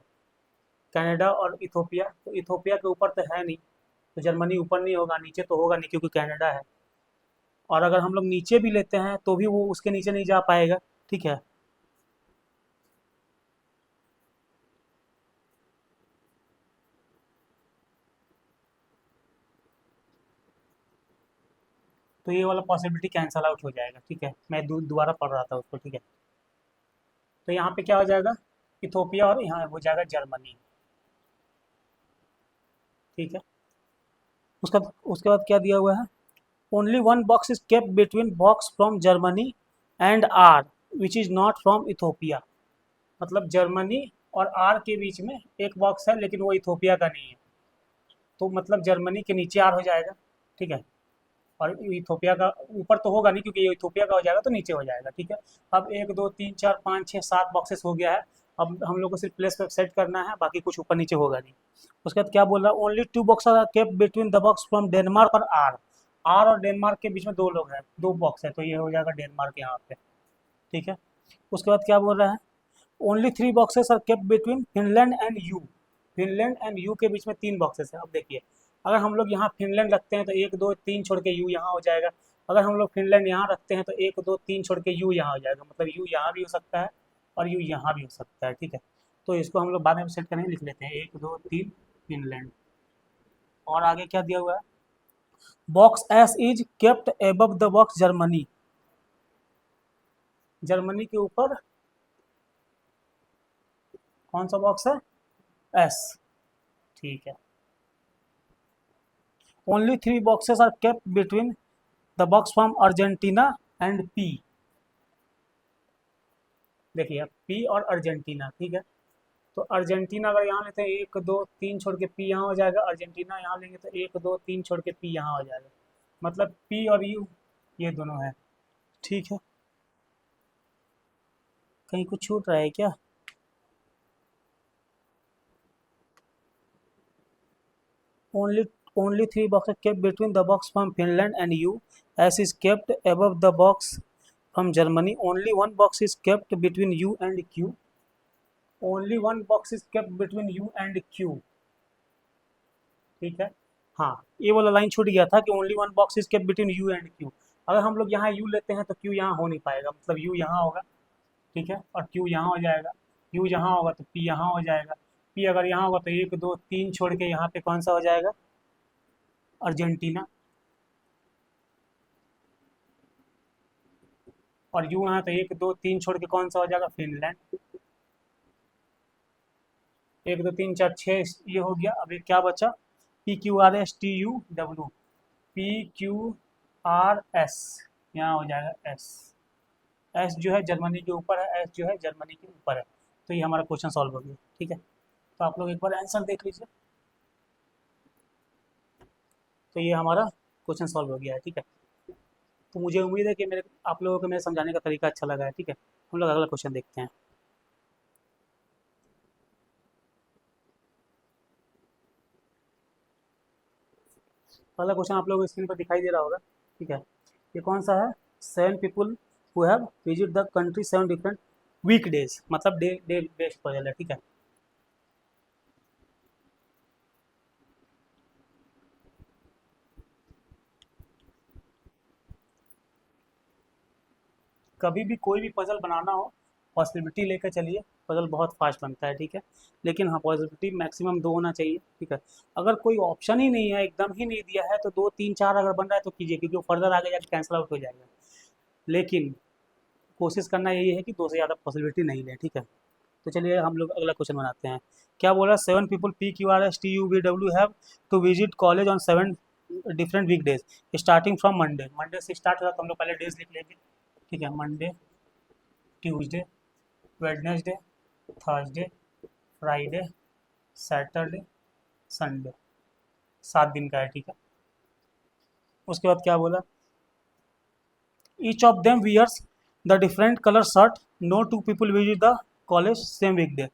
कनाडा और इथोपिया, तो इथोपिया के ऊपर तो है नहीं, तो जर्मनी ऊपर नहीं होगा, नीचे तो होगा नहीं क्योंकि कनाडा है। और अगर हम लोग नीचे भी लेते हैं तो भी वो उसके नीचे नहीं जा पाएगा, ठीक है। तो ये वाला पॉसिबिलिटी कैंसल आउट हो जाएगा, ठीक है। मैं दोबारा पढ़ रहा था उसको, ठीक है। तो यहाँ पे क्या हो जाएगा, इथोपिया और यहाँ हो जाएगा जर्मनी, ठीक है। उसका उसके बाद क्या दिया हुआ है, only one box is kept between box from Germany and R which is not from Ethiopia. मतलब जर्मनी और आर के बीच में एक बॉक्स है लेकिन वो इथोपिया का नहीं है, तो मतलब जर्मनी के नीचे आर हो जाएगा, ठीक है। और इथोपिया का ऊपर तो होगा नहीं क्योंकि ये इथोपिया का हो जाएगा तो नीचे हो जाएगा, ठीक है। अब 1 2 3 4 5 6 7 बॉक्सेस हो गया है। अब हम लोग को सिर्फ प्लेस पे सेट करना है, बाकी कुछ ऊपर नीचे होगा नहीं। उसके बाद क्या बोल रहा है, only 2 box are kept between the box from Denmark और आर। आर और डेनमार्क के बीच में दो लोग हैं, 2 बॉक्स है, तो ये हो जाएगा डेनमार्क यहाँ पे, ठीक है। उसके बाद क्या बोल रहा है, only 3 boxes are kept between Finland and U. Finland and U के बीच में 3 बॉक्सेस है। अब देखिए, अगर हम लोग यहाँ फिनलैंड रखते हैं तो 1 2 3 छोड़ के यू यहाँ हो जाएगा। अगर हम लोग फिनलैंड यहाँ रखते हैं तो 1 2 3 छोड़ के यू यहाँ हो जाएगा, मतलब यू यहाँ भी हो सकता है और यू यहाँ भी हो सकता है, ठीक है। तो इसको हम लोग बाद में सेट करेंगे, लिख लेते हैं 1 2 3 फिनलैंड। और आगे क्या दिया हुआ है, box S is kept above the box Germany. Germany के ऊपर कौन सा बॉक्स है, एस, ठीक है। Only 3 boxes are kept between the box from Argentina and P. देखिए पी और अर्जेंटीना, ठीक है। तो अर्जेंटीना अगर यहाँ लेते हैं 1 2 3 छोड़ के पी यहाँ हो जाएगा, अर्जेंटीना यहाँ लेंगे तो 1 2 3 छोड़ के पी यहाँ हो जाएगा, मतलब पी और यू ये दोनों है, ठीक है। कहीं कुछ छूट रहा है क्या, only only 3 boxes kept between the box from Finland and U, as is kept above the box from Germany. Only one box is kept between U and Q. Only one box is kept between U and Q, ठीक है। हाँ, ये वाला line छूट गया था कि only one box is kept between you and Q. अगर हम लोग यहाँ यू लेते हैं तो क्यू यहाँ हो नहीं पाएगा, मतलब यू यहाँ होगा, ठीक है, और क्यू यहाँ हो जाएगा। यू यहाँ होगा तो पी यहाँ हो जाएगा। पी अगर यहाँ होगा तो 1 2 3 छोड़ के यहाँ पे कौन सा हो जाएगा, अर्जेंटीना। और यू यहाँ तो 1 2 3 छोड़ के कौन सा हो जाएगा, फिनलैंड। 1 2 3 4 6 ये हो गया। अभी क्या बचा, P Q R S T you W, P Q R S, यहाँ हो जाएगा एस। एस जो है जर्मनी के ऊपर है, एस जो है जर्मनी के ऊपर है। तो ये हमारा क्वेश्चन सॉल्व हो गया, ठीक है। तो आप लोग एक बार आंसर देख लीजिए। तो ये हमारा क्वेश्चन सॉल्व हो गया है, ठीक है। तो मुझे उम्मीद है कि मेरे आप लोगों को मेरे समझाने का तरीका अच्छा लगा है, ठीक है। हम लोग अगला क्वेश्चन देखते हैं। अगला क्वेश्चन आप लोगों को स्क्रीन पर दिखाई दे रहा होगा, ठीक है। ये कौन सा है, 7 people who have visit the country 7 different week days, मतलब डे डे बेस्ड पजल है, ठीक है। कभी भी कोई भी पजल बनाना हो, पॉसिबिलिटी लेकर चलिए, पजल बहुत फास्ट बनता है, ठीक है। लेकिन हाँ, पॉसिबिलिटी मैक्सिमम 2 होना चाहिए, ठीक है। अगर कोई ऑप्शन ही नहीं है, एकदम ही नहीं दिया है, तो 2 3 4 अगर बन रहा है तो कीजिए, क्योंकि वो फर्दर आगे जाकर कैंसिल आउट हो जाएगा। लेकिन कोशिश करना यही है कि 2 से ज़्यादा पॉसिबिलिटी नहीं लें, ठीक है। तो चलिए हम लोग अगला क्वेश्चन बनाते हैं। क्या बोला, 7 people P Q R S T U V W have to visit college on 7 different week days starting from Monday. Monday से स्टार्ट होगा तो हम लोग पहले डेज लिख लेंगे, ठीक है। Monday, Tuesday, Wednesday, Thursday, Friday, Saturday, Sunday. 7 दिन का है, ठीक है। उसके बाद क्या बोला, each of them wears the different colour shirt, no 2 people visit the college same week day.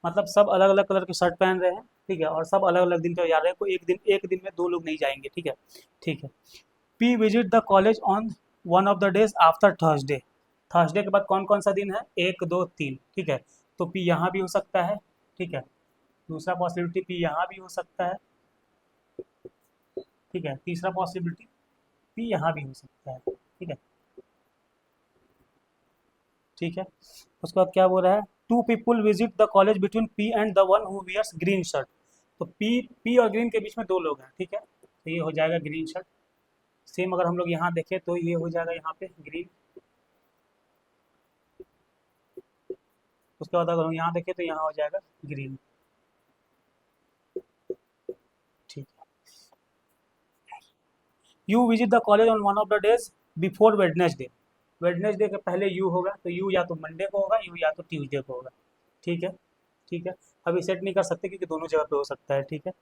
मतलब सब अलग अलग कलर के शर्ट पहन रहे हैं, ठीक है, और सब अलग अलग दिन पे जा रहे हैं। कोई एक दिन में 2 लोग नहीं जाएंगे, ठीक है, ठीक है। P visit the college on one of the days after Thursday. Thursday के बाद कौन कौन सा दिन है, 1 2 3, ठीक है। तो पी यहाँ भी हो सकता है, ठीक है। दूसरा पॉसिबिलिटी पी यहाँ भी हो सकता है, ठीक है। तीसरा पॉसिबिलिटी पी यहाँ भी हो सकता है, ठीक है, ठीक है। उसके बाद क्या बोल रहा है, 2 people visit the college between P and the one who wears green shirt. तो पी और ग्रीन के बीच में 2 लोग हैं, ठीक है, तो ये हो जाएगा ग्रीन शर्ट। सेम अगर हम लोग यहाँ देखें तो ये हो जाएगा यहाँ पे ग्रीन। उसके बाद अगर हम यहाँ देखें तो यहाँ हो जाएगा ग्रीन, ठीक है। You visit the college on one of the days before Wednesday. Wednesday के पहले यू होगा, तो यू या तो मंडे को होगा, यू या तो ट्यूसडे को होगा, ठीक है, ठीक है। अभी सेट नहीं कर सकते क्योंकि दोनों जगह पे हो सकता है, ठीक है।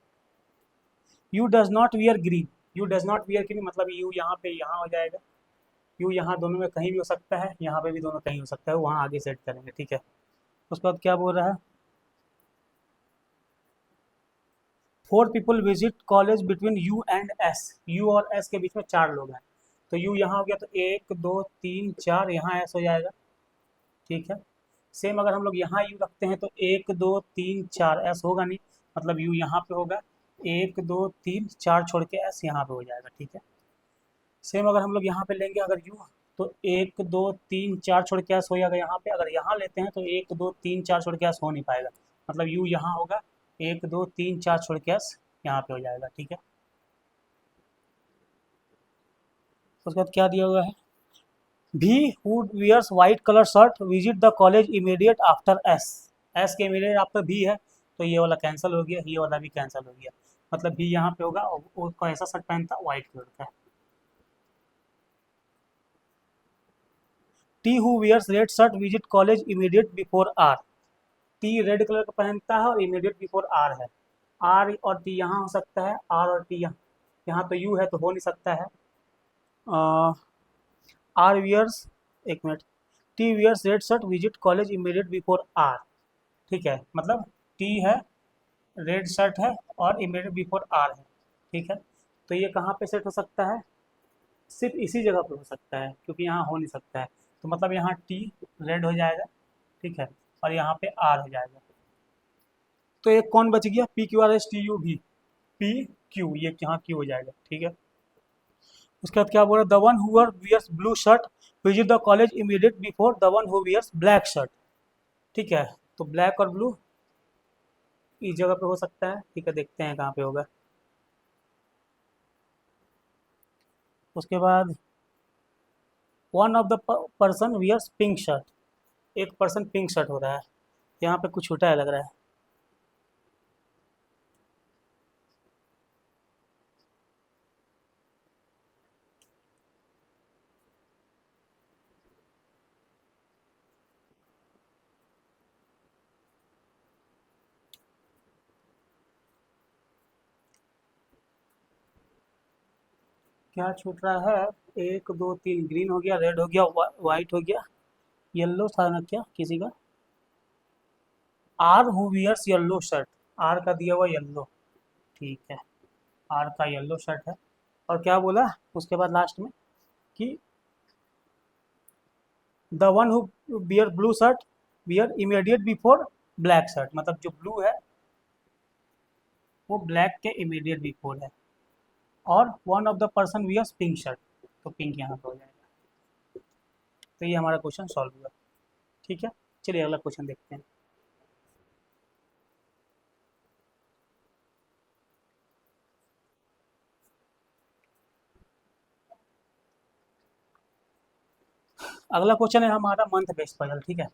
You does not wear green, you does not wear green मतलब यू यहाँ पे यहाँ हो जाएगा। यू यहाँ दोनों में कहीं भी हो सकता है, यहाँ पे भी दोनों कहीं हो सकता है, वहाँ आगे सेट करेंगे, ठीक है। उसके बाद क्या बोल रहा है, 4 people visit college between you and S. U और एस के बीच में 4 लोग हैं, तो यू यहाँ हो गया तो 1 2 3 4, यहाँ एस हो जाएगा, ठीक है। सेम अगर हम लोग यहाँ यू रखते हैं तो 1 2 3 4 एस होगा नहीं, मतलब यू यहाँ पे होगा, 1 2 3 4 छोड़ के एस यहाँ पे हो जाएगा, ठीक है। सेम अगर हम लोग यहाँ पे लेंगे अगर यू, तो 1 2 3 4 छोड़ के एस हो जाएगा यहाँ पे। अगर यहाँ लेते हैं तो 1 2 3 4 छोड़ के एस हो नहीं पाएगा, मतलब यू यहाँ होगा, 1 2 3 4 छोड़ के एस यहाँ पे हो जाएगा, ठीक है। उसके बाद क्या दिया हुआ है, V who wears white colour shirt visit the college immediate after S. S के इमीडिएट आफ्टर भी है, तो ये वाला कैंसिल हो गया, ये वाला भी कैंसिल हो गया, मतलब भी यहाँ पे होगा और वो कैसा शर्ट पहनता, व्हाइट कलर का। T who wears red shirt visit college immediate before R. T red colour का पहनता है और इमीडिएट बिफोर आर है। आर और टी यहाँ हो सकता है, आर और टी यहाँ, यहाँ तो यू है तो हो नहीं सकता है। आर वियर्स, एक minute, T wears red shirt visit college immediate before R, ठीक है, मतलब टी है, रेड शर्ट है और इमीडिएट बिफोर आर है, ठीक है। तो ये कहाँ पे सेट हो सकता है, सिर्फ इसी जगह पे हो सकता है, क्योंकि यहाँ हो नहीं सकता है। तो मतलब यहाँ टी रेड हो जाएगा, ठीक है, और यहाँ पे आर हो जाएगा। तो एक कौन बच गया, P Q R S T you भी, पी क्यू, ये यहाँ क्यू हो जाएगा, ठीक है। उसके बाद क्या बोल रहा है, the one who wears blue shirt visit the college immediate before the one who wears black shirt, ठीक है। तो ब्लैक और ब्लू इस जगह पे हो सकता है, ठीक है, देखते हैं कहाँ पे होगा। उसके बाद one of the person wears pink shirt, एक पर्सन पिंक शर्ट हो रहा है, यहाँ पे कुछ छूटा है लग रहा है। क्या छूट रहा है, एक दो तीन, ग्रीन हो गया, रेड हो गया, वाइट हो गया, येलो था ना क्या किसी का, R who wears yellow shirt, R का दिया हुआ येलो, ठीक है, आर का येलो शर्ट है। और क्या बोला उसके बाद लास्ट में कि the one who wear blue shirt wear immediate before black shirt, मतलब जो ब्लू है वो ब्लैक के इमीडिएट बिफोर है। और one of the person wears pink shirt, तो पिंक यहाँ पे हो जाएगा। तो ये हमारा क्वेश्चन सॉल्व हुआ, ठीक है। चलिए अगला क्वेश्चन देखते हैं। अगला क्वेश्चन है हमारा मंथ बेस्ड पजल, ठीक है।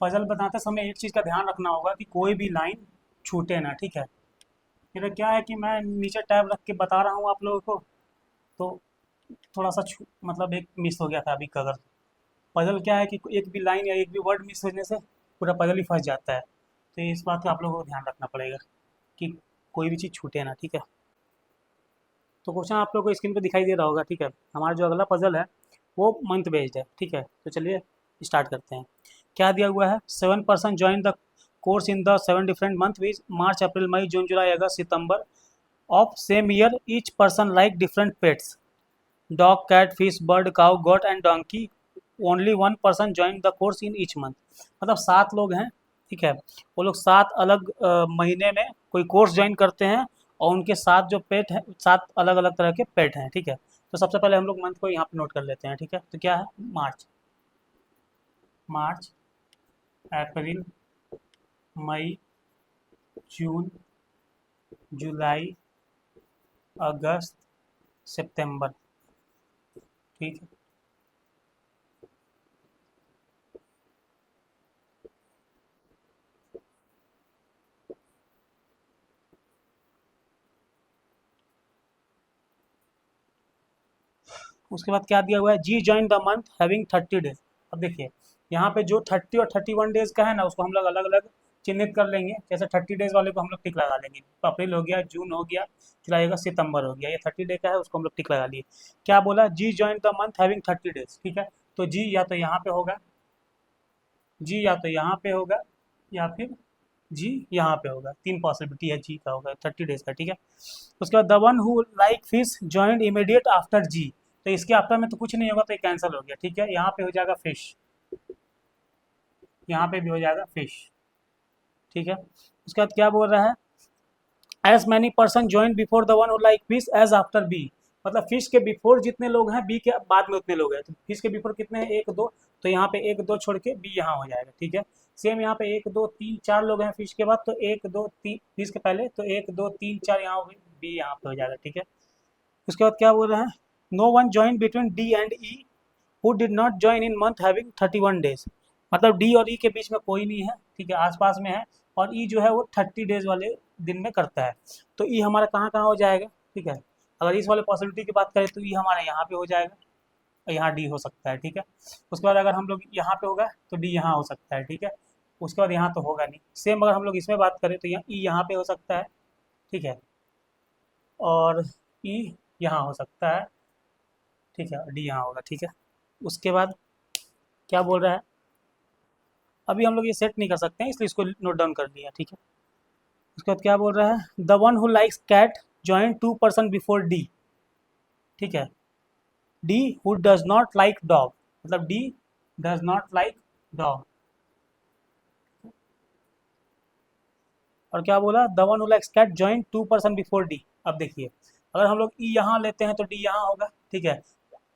पजल बनाते समय एक चीज़ का ध्यान रखना होगा कि कोई भी लाइन छूटे ना, ठीक है। मेरा क्या है कि मैं नीचे टैब रख के बता रहा हूँ आप लोगों को, तो थोड़ा सा मतलब एक मिस हो गया था अभी कलर। पजल क्या है कि एक भी लाइन या एक भी वर्ड मिस होने से पूरा पजल ही फंस जाता है, तो इस बात का आप लोगों को ध्यान रखना पड़ेगा कि कोई भी चीज़ छूटे ना, ठीक है। तो क्वेश्चन आप लोगों को स्क्रीन पे दिखाई दे रहा होगा, ठीक है। हमारा जो अगला पजल है वो मंथ बेस्ड है, ठीक है। तो चलिए स्टार्ट करते हैं। क्या दिया हुआ है, 7% join the course in the 7 different month which March April May June July August September of same year, each person like different pets, dog cat fish bird cow goat and donkey, only 1% join the course in each month. मतलब 7 लोग हैं, ठीक है। वो लोग 7 अलग महीने में कोई कोर्स ज्वाइन करते हैं, और उनके 7 जो पेट हैं, 7 अलग अलग तरह के पेट हैं, ठीक है। तो सबसे पहले हम लोग मंथ को यहाँ पे नोट कर लेते हैं, ठीक है। तो क्या है, मार्च, मार्च April May June July August सितंबर, ठीक है। उसके बाद क्या दिया हुआ है, G join the month having 30 days. अब देखिए यहाँ पे जो 30 और 31 डेज का है ना, उसको हम लोग अलग अलग चिन्हित कर लेंगे। जैसे 30 डेज वाले को हम लोग टिक लगा लेंगे, अप्रैल हो गया, जून हो गया, जुलाई अगस्त सितंबर हो गया, ये 30 डे का है, उसको हम लोग टिक लगा लिए। क्या बोला, G join the month having 30 days, ठीक है। तो जी या तो यहाँ पे होगा, जी या तो यहाँ पे होगा, या फिर जी यहाँ पे होगा, 3 पॉसिबिलिटी है जी का होगा 30 डेज का, ठीक है। उसके बाद the one who like fish joint immediate after G, तो इसके आफ्टर में तो कुछ नहीं होगा, तो ये कैंसिल हो गया, ठीक है। यहाँ पे हो जाएगा फिश, यहाँ पे भी हो जाएगा फिश, ठीक है। उसके बाद क्या बोल रहा है, as many person join before the one who like fish as after B, मतलब फिश के बिफोर जितने लोग हैं, बी के बाद में उतने लोग हैं। तो फिश के बिफोर कितने हैं, एक दो, तो यहाँ पे एक दो छोड़ के बी यहाँ हो जाएगा, ठीक है। सेम यहाँ पे 1 2 3 4 लोग हैं फिश के बाद, तो 1 2 3 फिश के पहले, तो 1 2 3 4 यहाँ हो गई, बी यहाँ पे हो जाएगा, ठीक है। उसके बाद क्या बोल रहे हैं, no one join between D and E who did not join in month having 31 days, मतलब डी और ई के बीच में कोई नहीं है, ठीक है, आसपास में है। और ई जो है वो 30 डेज वाले दिन में करता है, तो ई हमारा कहाँ कहाँ हो जाएगा, ठीक है। अगर इस वाले पॉसिबिलिटी की बात करें तो ई हमारा यहाँ पे हो जाएगा, और यहाँ डी हो सकता है, ठीक है। उसके बाद अगर हम लोग यहाँ पे होगा तो डी यहाँ हो सकता है, ठीक है। उसके बाद यहाँ तो होगा नहीं। सेम अगर हम लोग इसमें बात करें तो यहाँ ई यहाँ पे हो सकता है, ठीक है, और ई यहाँ हो सकता है, ठीक है, डी यहाँ होगा, ठीक है। उसके बाद क्या बोल रहा है, अभी हम लोग ये सेट नहीं कर सकते हैं, इसलिए इसको नोट डाउन कर लिया, ठीक है। उसके बाद क्या बोल रहा है, the one who likes cat join 2% before D, ठीक है। D who does not like dog, मतलब D does not like dog. और क्या बोला, the one who likes cat join 2% before D. अब देखिए, अगर हम लोग ई यहाँ लेते हैं तो डी यहाँ होगा, ठीक है,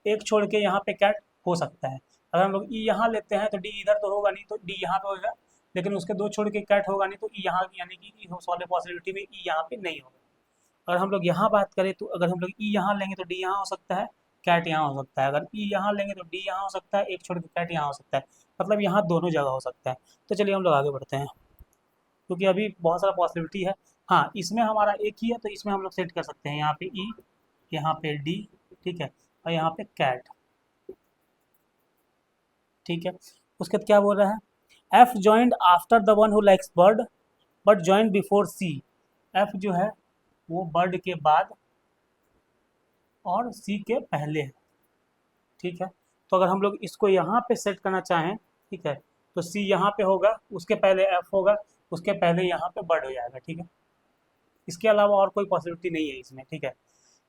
एक छोड़ के यहाँ पे कैट हो सकता है। अगर हम लोग ई यहाँ लेते हैं तो डी इधर तो होगा नहीं, तो डी यहाँ पे होगा, लेकिन उसके दो छोड़ के कैट होगा नहीं, तो ई यहाँ, यानी कि उस वाले पॉसिबिलिटी में ई यहाँ पे नहीं होगा। अगर हम लोग यहाँ बात करें तो अगर हम लोग ई यहाँ लेंगे तो डी यहाँ हो सकता है, कैट यहाँ हो सकता है। अगर ई यहाँ लेंगे तो डी यहाँ हो सकता है, एक छोड़ के कैट यहाँ हो सकता है। मतलब यहाँ दोनों जगह हो सकता है। तो चलिए हम लोग आगे बढ़ते हैं, क्योंकि अभी बहुत सारा पॉसिबिलिटी है। हाँ, इसमें हमारा एक ही है, तो इसमें हम लोग सेट कर सकते हैं, यहाँ पे ई, यहाँ पे डी, ठीक है, और यहाँ पे कैट, ठीक है। उसके बाद क्या बोल रहा है, F joined after the one who likes bird but joined before C. F जो है वो बर्ड के बाद और सी के पहले है, ठीक है। तो अगर हम लोग इसको यहाँ पे सेट करना चाहें, ठीक है, तो सी यहाँ पे होगा, उसके पहले एफ होगा, उसके पहले यहाँ पे बर्ड हो जाएगा, ठीक है। इसके अलावा और कोई पॉसिबिलिटी नहीं है इसमें, ठीक है।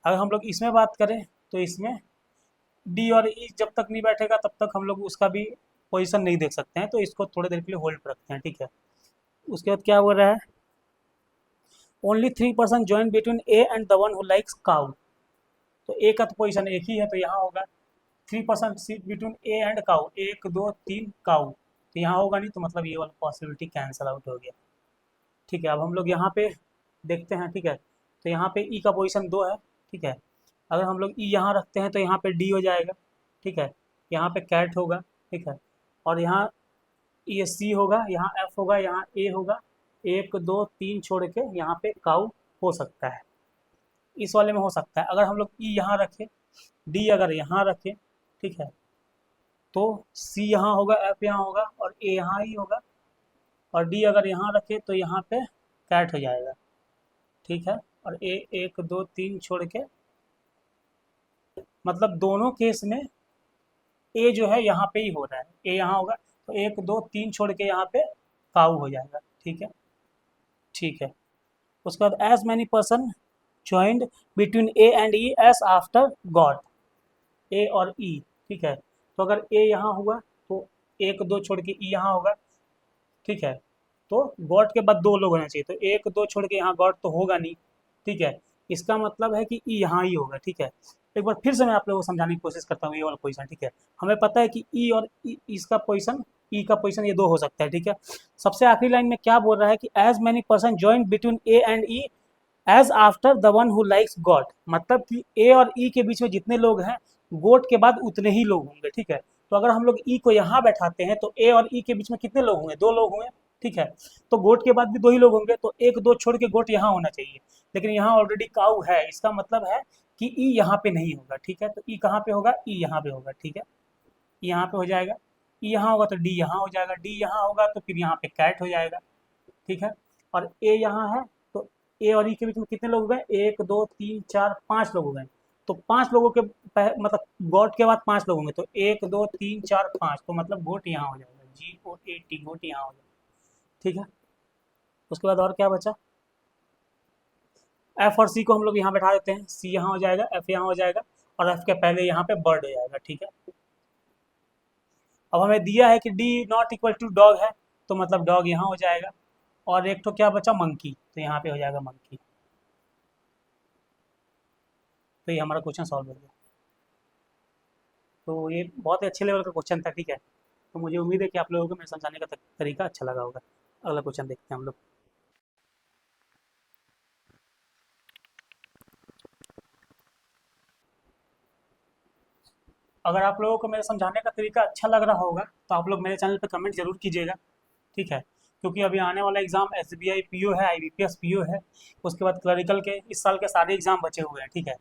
अगर हम लोग इसमें बात करें तो इसमें डी और ई जब तक नहीं बैठेगा तब तक हम लोग उसका भी पोजीशन नहीं देख सकते हैं, तो इसको थोड़ी देर के लिए होल्ड पर रखते हैं, ठीक है। उसके बाद क्या बोल रहा है, only 3% join between A and the one who likes cow. तो ए का तो पोजीशन एक ही है, तो यहाँ होगा 3% seat between A and cow, 1 2 3 cow, तो यहाँ होगा नहीं, तो मतलब ये वाला पॉसिबिलिटी कैंसिल आउट हो गया, ठीक है। अब हम लोग यहाँ पे देखते हैं, ठीक है, तो यहाँ पे ई का पोजीशन 2 है, ठीक है। अगर हम लोग ई यहाँ रखते हैं तो यहाँ पे डी हो जाएगा, ठीक है, यहाँ पे कैट होगा, ठीक है, और यहाँ ये सी होगा, यहाँ एफ होगा, यहाँ ए होगा, 1 2 3 छोड़ के यहाँ पे काउ हो सकता है, इस वाले में हो सकता है। अगर हम लोग ई यहाँ रखें, डी अगर यहाँ रखें, ठीक है, तो सी यहाँ होगा, एफ यहाँ होगा और ए यहाँ ही होगा, और डी अगर यहाँ रखे तो यहाँ पे कैट हो जाएगा, ठीक है, और ए 1 2 3 छोड़ के, मतलब दोनों केस में ए जो है यहाँ पे ही हो रहा है, ए यहाँ होगा, तो 1 2 3 छोड़ के यहाँ पे काउ हो जाएगा, ठीक है, ठीक है। उसके बाद as many person joined between A and E as after god, A और ई, ठीक है। तो अगर ए यहाँ हुआ तो 1 2 छोड़ के ई यहाँ होगा, ठीक है, तो गॉड के बाद 2 लोग होना चाहिए, तो 1 2 छोड़ के यहाँ गॉड तो होगा नहीं, ठीक है। इसका मतलब है कि ई यहाँ ही होगा, ठीक है। एक बार फिर से मैं आप लोगों को समझाने की कोशिश करता हूँ, ये वाला पोजीशन, ठीक है। हमें पता है कि ई और इसका पोजीशन, ई का पोजीशन ये 2 हो सकता है, ठीक है। सबसे आखिरी लाइन में क्या बोल रहा है कि as many person join between A and E as after the one who likes goat, मतलब कि ए और ई के बीच में जितने लोग हैं, गोट के बाद उतने ही लोग होंगे, ठीक है। तो अगर हम लोग ई को यहाँ बैठाते हैं तो ए और ई के बीच में कितने लोग होंगे, 2 लोग होंगे, ठीक है। तो गोट के बाद भी 2 ही लोग होंगे, तो 1 2 छोड़ के गोट यहाँ होना चाहिए, लेकिन यहाँ ऑलरेडी काऊ है, इसका मतलब है कि ई यहाँ पे नहीं होगा, ठीक है। तो ई कहाँ पे होगा, ई यहाँ पे होगा, ठीक है, ई यहाँ पे हो जाएगा, ई यहाँ होगा तो डी यहाँ हो जाएगा, डी यहाँ होगा तो फिर यहाँ पे कैट हो जाएगा, ठीक है। और ए यहाँ है, तो ए और ई के बीच में कितने लोग हो गए, 1 2 3 4 5 लोग हो गए, तो 5 लोगों के मतलब गॉट के बाद 5 लोग होंगे, तो 1 2 3 4 5, तो मतलब गोट यहाँ हो जाएगा, GOAT, गोट यहाँ हो जाएगा, ठीक है। उसके बाद और क्या बचा, एफ और सी को हम लोग यहाँ बैठा देते हैं, सी यहाँ हो जाएगा, एफ यहाँ हो जाएगा, और एफ के पहले यहाँ पे बर्ड हो जाएगा, ठीक है। अब हमें दिया है कि D not equal to dog है, तो मतलब डॉग यहाँ हो जाएगा, और एक तो क्या बचा, मंकी, तो यहाँ पे हो जाएगा मंकी। तो ये हमारा क्वेश्चन सॉल्व हो गया। तो ये बहुत ही अच्छे लेवल का क्वेश्चन था, ठीक है। तो मुझे उम्मीद है कि आप लोगों को मेरे समझाने का तरीका अच्छा लगा होगा। अगला क्वेश्चन देखते हैं हम लोग। अगर आप लोगों को मेरे समझाने का तरीका अच्छा लग रहा होगा तो आप लोग मेरे चैनल पर कमेंट जरूर कीजिएगा, ठीक है, क्योंकि अभी आने वाला एग्ज़ाम SBI PO है, IBPS PO है, उसके बाद क्लरिकल के इस साल के सारे एग्ज़ाम बचे हुए हैं, ठीक है।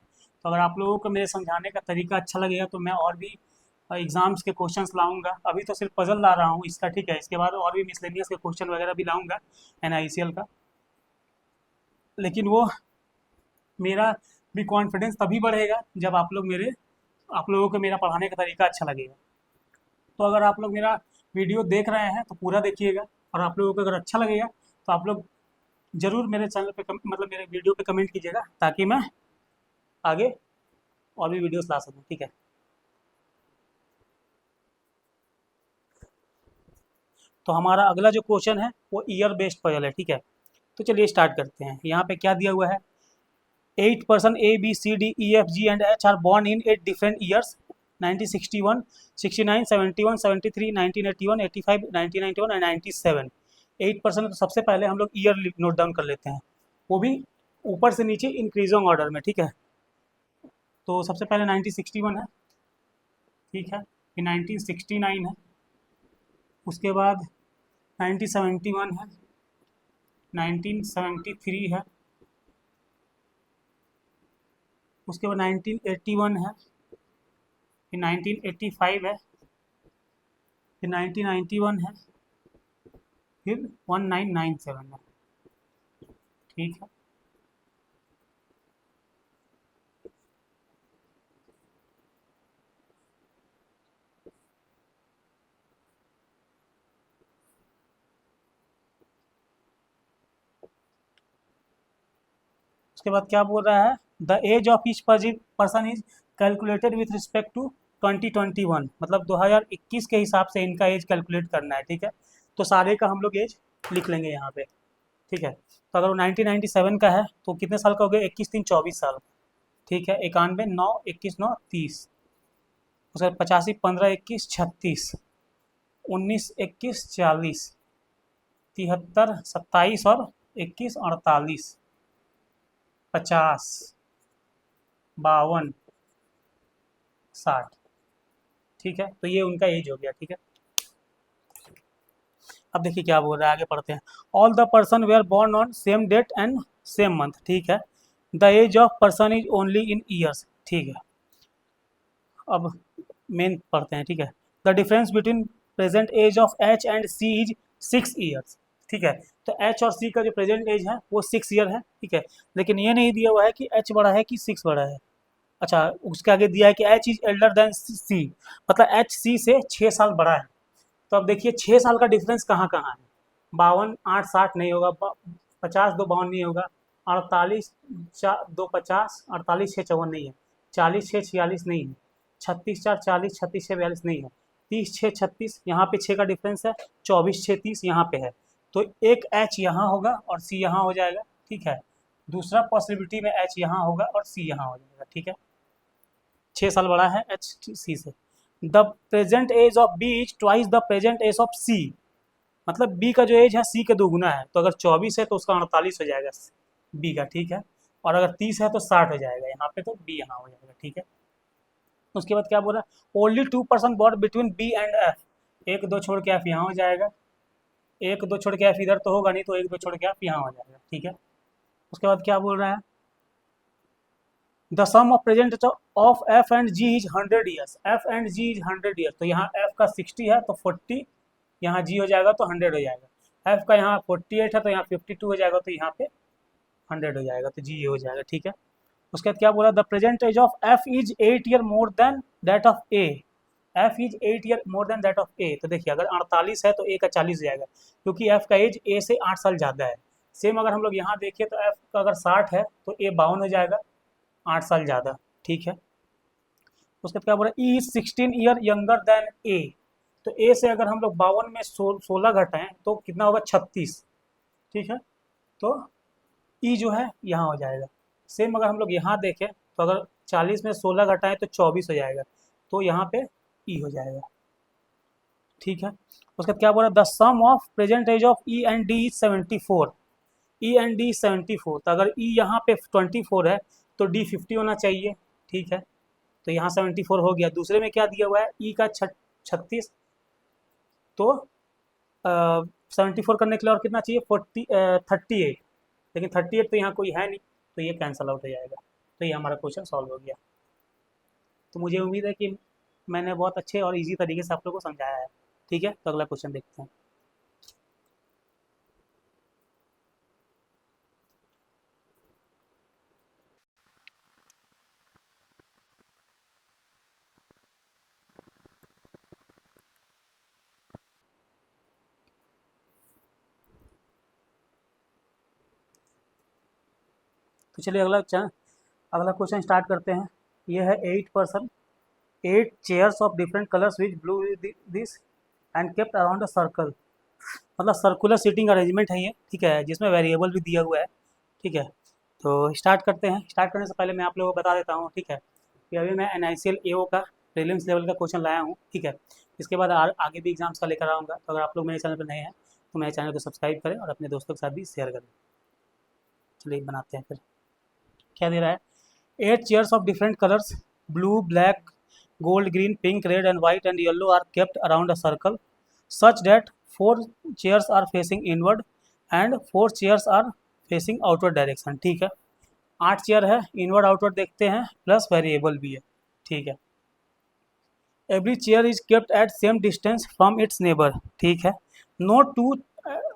तो अगर आप लोगों को मेरे समझाने का तरीका अच्छा लगेगा तो मैं और भी एग्ज़ाम्स के क्वेश्चंस लाऊंगा। अभी तो सिर्फ पजल ला रहा हूँ इसका, ठीक है, इसके बाद और भी मिसलेनियस के क्वेश्चन वगैरह भी लाऊंगा NICL का, लेकिन वो मेरा भी कॉन्फिडेंस तभी बढ़ेगा जब आप लोगों को मेरा पढ़ाने का तरीका अच्छा लगेगा। तो अगर आप लोग मेरा वीडियो देख रहे हैं तो पूरा देखिएगा, और आप लोगों को अगर अच्छा लगेगा तो आप लोग ज़रूर मेरे चैनल पे मतलब मेरे वीडियो पे कमेंट कीजिएगा, ताकि मैं आगे और भी वीडियोस ला सकूँ, ठीक है। तो हमारा अगला जो क्वेश्चन है वो ईयर बेस्ड पजल है, ठीक है। तो चलिए स्टार्ट करते हैं। यहाँ पे क्या दिया हुआ है, 8 person A B C D E F G and H are born in 8 different years, 1961, 69, 71, 73, 1981, 85, 1991 and 97। 8% तो सबसे पहले हम लोग ईयर नोट डाउन कर लेते हैं, वो भी ऊपर से नीचे इंक्रीजिंग ऑर्डर में, ठीक है। तो सबसे पहले 1961 है, ठीक है, फिर 1969 है, उसके बाद 1971 है, 1973 है, उसके बाद 1981 है, फिर 1985 है, फिर 1991 है, फिर 1997 है, ठीक है। उसके बाद क्या बोल रहा है, the age of each person is calculated with respect to 2021, मतलब 2021 के हिसाब से इनका एज कैलकुलेट करना है, ठीक है। तो सारे का हम लोग एज लिख लेंगे यहाँ पे, ठीक है। तो अगर वो 1997 का है तो कितने साल का हो गया, 21 3 24 साल, ठीक है। 91 9 21 9 30, उसके बाद 85 15 21 36, 19 21 40, 73 27 और 21 48, 50 52 60, ठीक है। तो ये उनका एज हो गया, ठीक है। अब देखिए क्या बोल रहा है, आगे पढ़ते हैं। All the person were born on same date and same month, ठीक है। The age of person is only in years, ठीक है। अब मेन पढ़ते हैं, ठीक है। The difference between present age of H and C is 6 years, ठीक है। तो एच और सी का जो प्रेजेंट एज है वो 6 ईयर है, ठीक है। लेकिन ये नहीं दिया हुआ है कि एच बड़ा है कि 6 बड़ा है। अच्छा, उसके आगे दिया है कि एच इज एल्डर देन सी, मतलब एच सी से 6 साल बड़ा है। तो अब देखिए 6 साल का डिफरेंस कहाँ कहाँ है, 52 8 60 नहीं होगा, 50 2 52 नहीं होगा, 48 4 2 50, 48 6 54 नहीं है, 40 6 46 नहीं है, 36 4 40, 36 6 42 नहीं है, 30 6 36, यहाँ पे 6 का डिफरेंस है, 24 6 30 यहाँ पे है। तो एक एच यहाँ होगा और सी यहाँ हो जाएगा, ठीक है। दूसरा पॉसिबिलिटी में एच यहाँ होगा और सी यहाँ हो जाएगा, ठीक है। 6 साल बड़ा है एच सी से। The present age of B is twice the present age of C, मतलब बी का जो एज है सी के दोगुना है। तो अगर 24 है तो उसका 48 हो जाएगा बी का, ठीक है। और अगर 30 है तो 60 हो जाएगा यहाँ पे, तो बी यहाँ हो जाएगा, ठीक है। उसके बाद क्या बोल रहा है, only 2% born between B and F, एक दो छोड़ के एफ यहाँ हो जाएगा, एक दो छोड़ के एफ इधर तो होगा नहीं, तो एक दो छोड़ के एफ यहाँ हो जाएगा, ठीक है। उसके बाद क्या बोल रहा है, the sum of present of F and G is 100 years, F and G is 100 years. तो यहाँ एफ का 60 है तो 40, यहाँ जी हो जाएगा तो 100 हो जाएगा। एफ का यहाँ 48 है तो यहाँ 52 हो जाएगा, तो यहाँ पे 100 हो जाएगा, तो जी ये हो जाएगा, ठीक है। उसके बाद क्या बोला, the present age of F is 8 year more than that of A, F is 8 year more than that of A. तो देखिए अगर 48 है तो ए का 40 हो जाएगा, क्योंकि एफ का एज ए से 8 साल ज़्यादा है। सेम अगर हम लोग यहाँ देखिए तो एफ का अगर 60 है तो ए 52 हो जाएगा, 8 साल ज़्यादा, ठीक है। उसके बाद क्या बोला, E is 16 year younger than A. तो ए से अगर हम लोग 52 में 16 घटाएं तो कितना होगा, 36, ठीक है। तो ई जो है यहाँ हो जाएगा। सेम अगर हम लोग यहाँ देखें तो अगर 40 में 16 घटाएं तो 24 हो जाएगा, तो यहाँ पे ई हो जाएगा, ठीक है। उसके बाद क्या बोला, the sum of present age of E and D is 74, E and D 74। तो अगर ई यहाँ पे 24 है तो डी 50 होना चाहिए, ठीक है। तो यहाँ 74 हो गया। दूसरे में क्या दिया हुआ है, ई का 36, तो 74 करने के लिए और कितना चाहिए, 38, लेकिन 38 तो यहाँ कोई है नहीं, तो ये कैंसिल आउट हो जाएगा। तो ये हमारा क्वेश्चन सॉल्व हो गया। तो मुझे उम्मीद है कि मैंने बहुत अच्छे और इजी तरीके से आप लोगों को समझाया है, ठीक है। तो अगला क्वेश्चन देखते हैं। तो चलिए अगला क्वेश्चन स्टार्ट करते हैं। ये है 8 person, 8 chairs of different colors which blew this and kept around a circle मतलब सर्कुलर सीटिंग अरेंजमेंट है ये, ठीक है, जिसमें वेरिएबल भी दिया हुआ है, ठीक है। तो स्टार्ट करते हैं। स्टार्ट करने से पहले मैं आप लोगों को बता देता हूँ, ठीक है, कि अभी मैं NICL AO का प्रीलिम्स लेवल का क्वेश्चन लाया हूँ, ठीक है। इसके बाद आगे भी एग्जाम्स का लेकर आऊँगा, तो अगर आप लोग मेरे चैनल पर नए हैं तो मेरे चैनल को सब्सक्राइब करें और अपने दोस्तों के साथ भी शेयर करें। चलिए बनाते हैं फिर। क्या दे रहा है? 8 chairs of different colors, blue, black, gold, green, pink, red and white and yellow are kept around a circle such that 4 chairs are facing inward and 4 chairs are facing outward direction, ठीक है। 8 chair है, inward outward देखते हैं, plus variable भी है, ठीक है। Every chair is kept at same distance from its neighbour, ठीक है। No two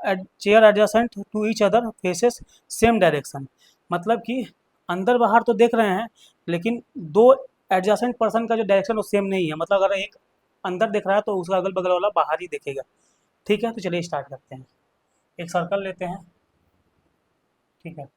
chair adjacent to each other faces same direction, मतलब कि अंदर बाहर तो देख रहे हैं, लेकिन दो एडजेसेंट पर्सन का जो डायरेक्शन वो सेम नहीं है, मतलब अगर एक अंदर देख रहा है तो उसका अगल बगल वाला बाहर ही देखेगा, ठीक है। तो चलिए स्टार्ट करते हैं। एक सर्कल लेते हैं, ठीक है।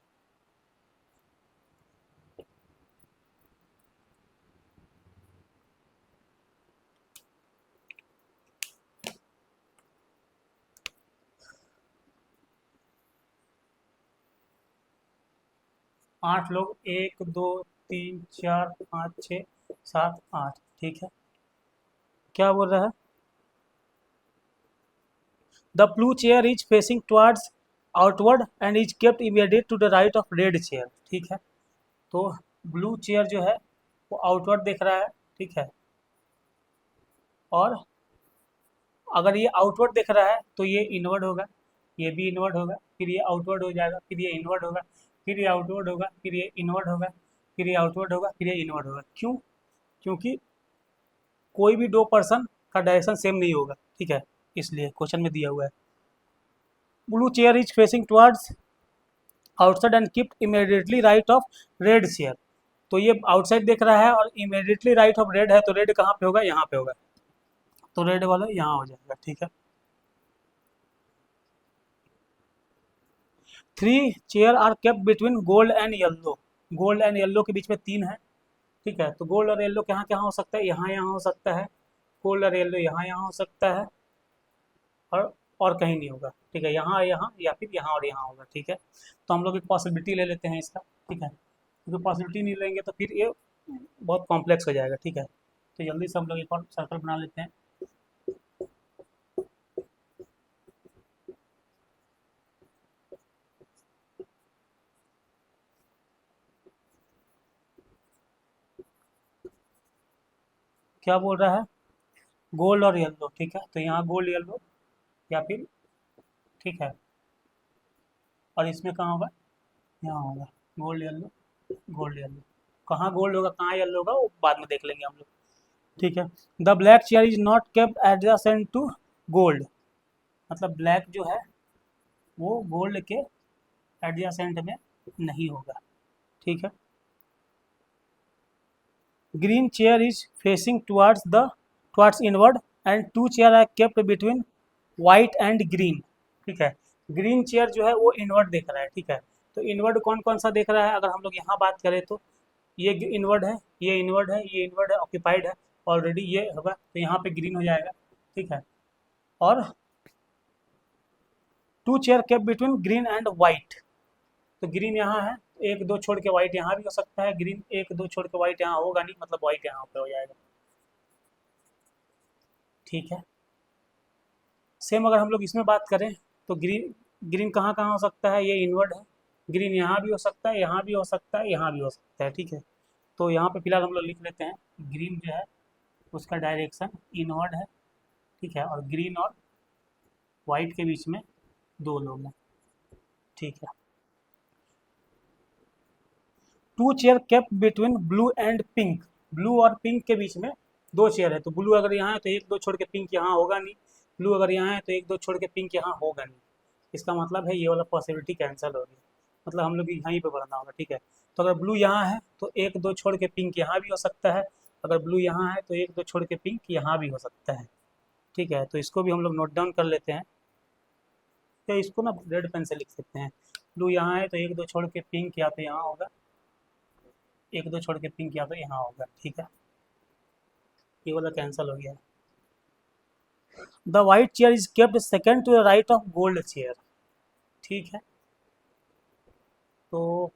8 लोग, 1 2 3 4 5 6 7 8, ठीक है। क्या बोल रहा है? The blue chair is facing towards outward and is kept immediate to the right of red chair, ठीक है। तो ब्लू चेयर जो है वो आउटवर्ड देख रहा है, ठीक है। और अगर ये आउटवर्ड देख रहा है तो ये इनवर्ड होगा, ये भी इनवर्ड होगा, फिर ये आउटवर्ड हो जाएगा, फिर ये इनवर्ड होगा, फिर ये आउटवर्ड होगा, फिर ये इनवर्ड होगा, फिर ये आउटवर्ड होगा, फिर ये इनवर्ड होगा। क्यों? क्योंकि कोई भी दो पर्सन का डायरेक्शन सेम नहीं होगा, ठीक है, इसलिए क्वेश्चन में दिया हुआ है। Blue chair is facing towards outside and keep immediately right of red chair, तो ये आउटसाइड देख रहा है और इमीडिएटली राइट ऑफ रेड है, तो रेड कहाँ पे होगा? यहाँ पे होगा, तो रेड वाला यहाँ हो जाएगा, ठीक है। 3 chair are kept between gold and yellow, gold and yellow के बीच में 3 है, ठीक है। तो गोल्ड और येल्लो कहाँ कहाँ हो सकता है? यहाँ यहाँ हो सकता है, गोल्ड और येल्लो यहाँ यहाँ हो सकता है, और कहीं नहीं होगा, ठीक है। यहाँ यहाँ या फिर यहाँ और यहाँ होगा, ठीक है। तो हम लोग एक पॉसिबिलिटी ले लेते हैं इसका, ठीक है, क्योंकि पॉसिबिलिटी नहीं लेंगे तो फिर ये बहुत कॉम्प्लेक्स हो जाएगा, ठीक है। तो जल्दी से हम लोग एक और सर्कल बना लेते हैं। क्या बोल रहा है? गोल्ड और येल्लो, ठीक है। तो यहाँ गोल्ड येल्लो या फिर, ठीक है, और इसमें कहाँ होगा? यहाँ होगा, गोल्ड येल्लो, गोल्ड येल्लो। कहाँ गोल्ड होगा कहाँ येल्लो होगा वो बाद में देख लेंगे हम लोग, ठीक है। The black chair is not kept adjacent to gold, मतलब ब्लैक जो है वो गोल्ड के एडजेसेंट में नहीं होगा, ठीक है। Green chair is facing towards inward and 2 chair are kept between white and green, ठीक है। ग्रीन चेयर जो है वो इनवर्ड देख रहा है, ठीक है। तो इनवर्ड कौन कौन सा देख रहा है? अगर हम लोग यहाँ बात करें तो ये इनवर्ड है, ये इनवर्ड है, ये इनवर्ड है, ऑक्यूपाइड है ऑलरेडी, ये होगा, तो यहाँ पे ग्रीन हो जाएगा, ठीक है। और 2 chair kept between green and white, तो ग्रीन यहाँ है, एक दो छोड़ के वाइट यहाँ भी हो सकता है, ग्रीन एक दो छोड़ के वाइट यहाँ होगा नहीं, मतलब वाइट यहाँ पे हो जाएगा, ठीक है। सेम अगर हम लोग इसमें बात करें तो ग्रीन, ग्रीन कहाँ कहाँ हो सकता है? ये इनवर्ड है, ग्रीन यहाँ भी हो सकता है, यहाँ भी हो सकता है, यहाँ भी हो सकता है, ठीक है। तो यहाँ पे फिलहाल हम लोग लिख लेते हैं ग्रीन जो है उसका डायरेक्शन इनवर्ड है, ठीक है, और ग्रीन और वाइट के बीच में 2 लोग हैं, ठीक है। 2 chair kept between blue and pink, blue और पिंक के बीच में 2 चेयर है, तो ब्लू अगर यहाँ है तो एक दो छोड़ के पिंक यहाँ होगा नहीं, ब्लू अगर यहाँ है तो एक दो छोड़ के पिंक यहाँ होगा नहीं, इसका मतलब है ये वाला पॉसिबिलिटी कैंसिल हो गई, मतलब हम लोग यहीं पे भरना होगा, ठीक है। तो अगर ब्लू यहाँ है तो एक दो छोड़ के पिंक यहाँ भी हो सकता है, अगर ब्लू यहाँ है तो एक दो छोड़ के पिंक यहाँ भी हो सकता है, ठीक है। तो इसको भी हम लोग नोट डाउन कर लेते हैं, या इसको ना रेड पेन से लिख सकते हैं। ब्लू यहाँ है तो एक दो छोड़ के पिंक या तो यहाँ होगा, एक दो छोड़ के पिंक या तो यहाँ होगा, ठीक है। ये वाला कैंसिल हो गया, the white chair is kept second to the right of gold chair. ठीक है, तो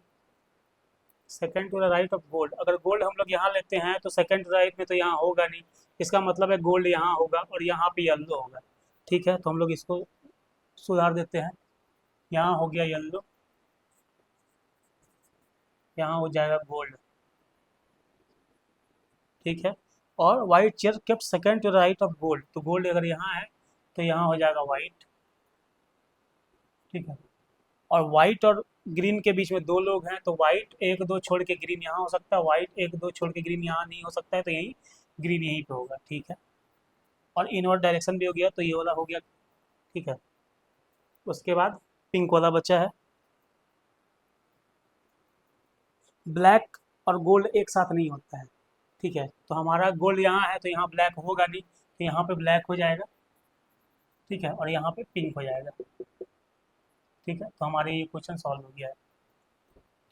second to the right of gold, अगर गोल्ड हम लोग यहाँ लेते हैं तो सेकेंड टू राइट में तो यहाँ होगा नहीं, इसका मतलब है गोल्ड यहाँ होगा और यहाँ पे येल्लो होगा। ठीक है, तो हम लोग इसको सुधार देते हैं, यहाँ हो गया येल्लो, यहाँ हो जाएगा गोल्ड। ठीक है, और white chair kept second to the right of gold, तो गोल्ड अगर यहाँ है तो यहाँ हो जाएगा वाइट। ठीक है, और वाइट और ग्रीन के बीच में दो लोग हैं, तो वाइट एक दो छोड़ के ग्रीन यहाँ हो सकता है, वाइट एक दो छोड़ के ग्रीन यहाँ नहीं हो सकता है, तो यही ग्रीन यहीं पे होगा। ठीक है, और इनवर्ट डायरेक्शन भी हो गया, तो ये वाला हो गया। ठीक है, उसके बाद पिंक वाला बचा है। ब्लैक और गोल्ड एक साथ नहीं होता है। ठीक है, तो हमारा गोल्ड यहाँ है तो यहाँ ब्लैक होगा नहीं, तो यहाँ पे ब्लैक हो जाएगा। ठीक है, और यहाँ पे पिंक हो जाएगा। ठीक है, तो हमारे ये क्वेश्चन सॉल्व हो गया है।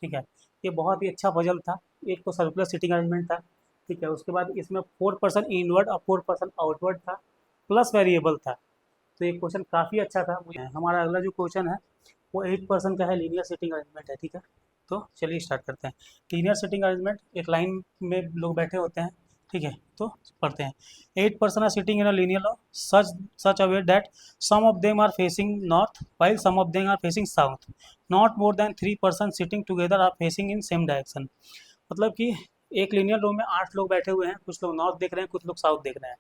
ठीक है, ये बहुत ही अच्छा पजल था। एक तो सर्कुलर सीटिंग अरेंजमेंट था। ठीक है, उसके बाद इसमें 4% इनवर्ड और 4% आउटवर्ड था, प्लस वेरिएबल था। तो ये क्वेश्चन काफ़ी अच्छा था मुझे। हमारा अगला जो क्वेश्चन है वो 8% का है, लीनियर सीटिंग अरेंजमेंट है। ठीक है, तो चलिए स्टार्ट करते हैं। लीनियर सीटिंग अरेंजमेंट, एक लाइन में लोग बैठे होते हैं। ठीक है, तो पढ़ते हैं। 8% are sitting in a linear row such a way that some of them are facing north while some of them are facing south. Not more than 3% sitting together are facing in same direction. मतलब कि एक linear रो में 8 लोग बैठे हुए हैं, कुछ लोग नॉर्थ देख रहे हैं, कुछ लोग साउथ देख रहे हैं,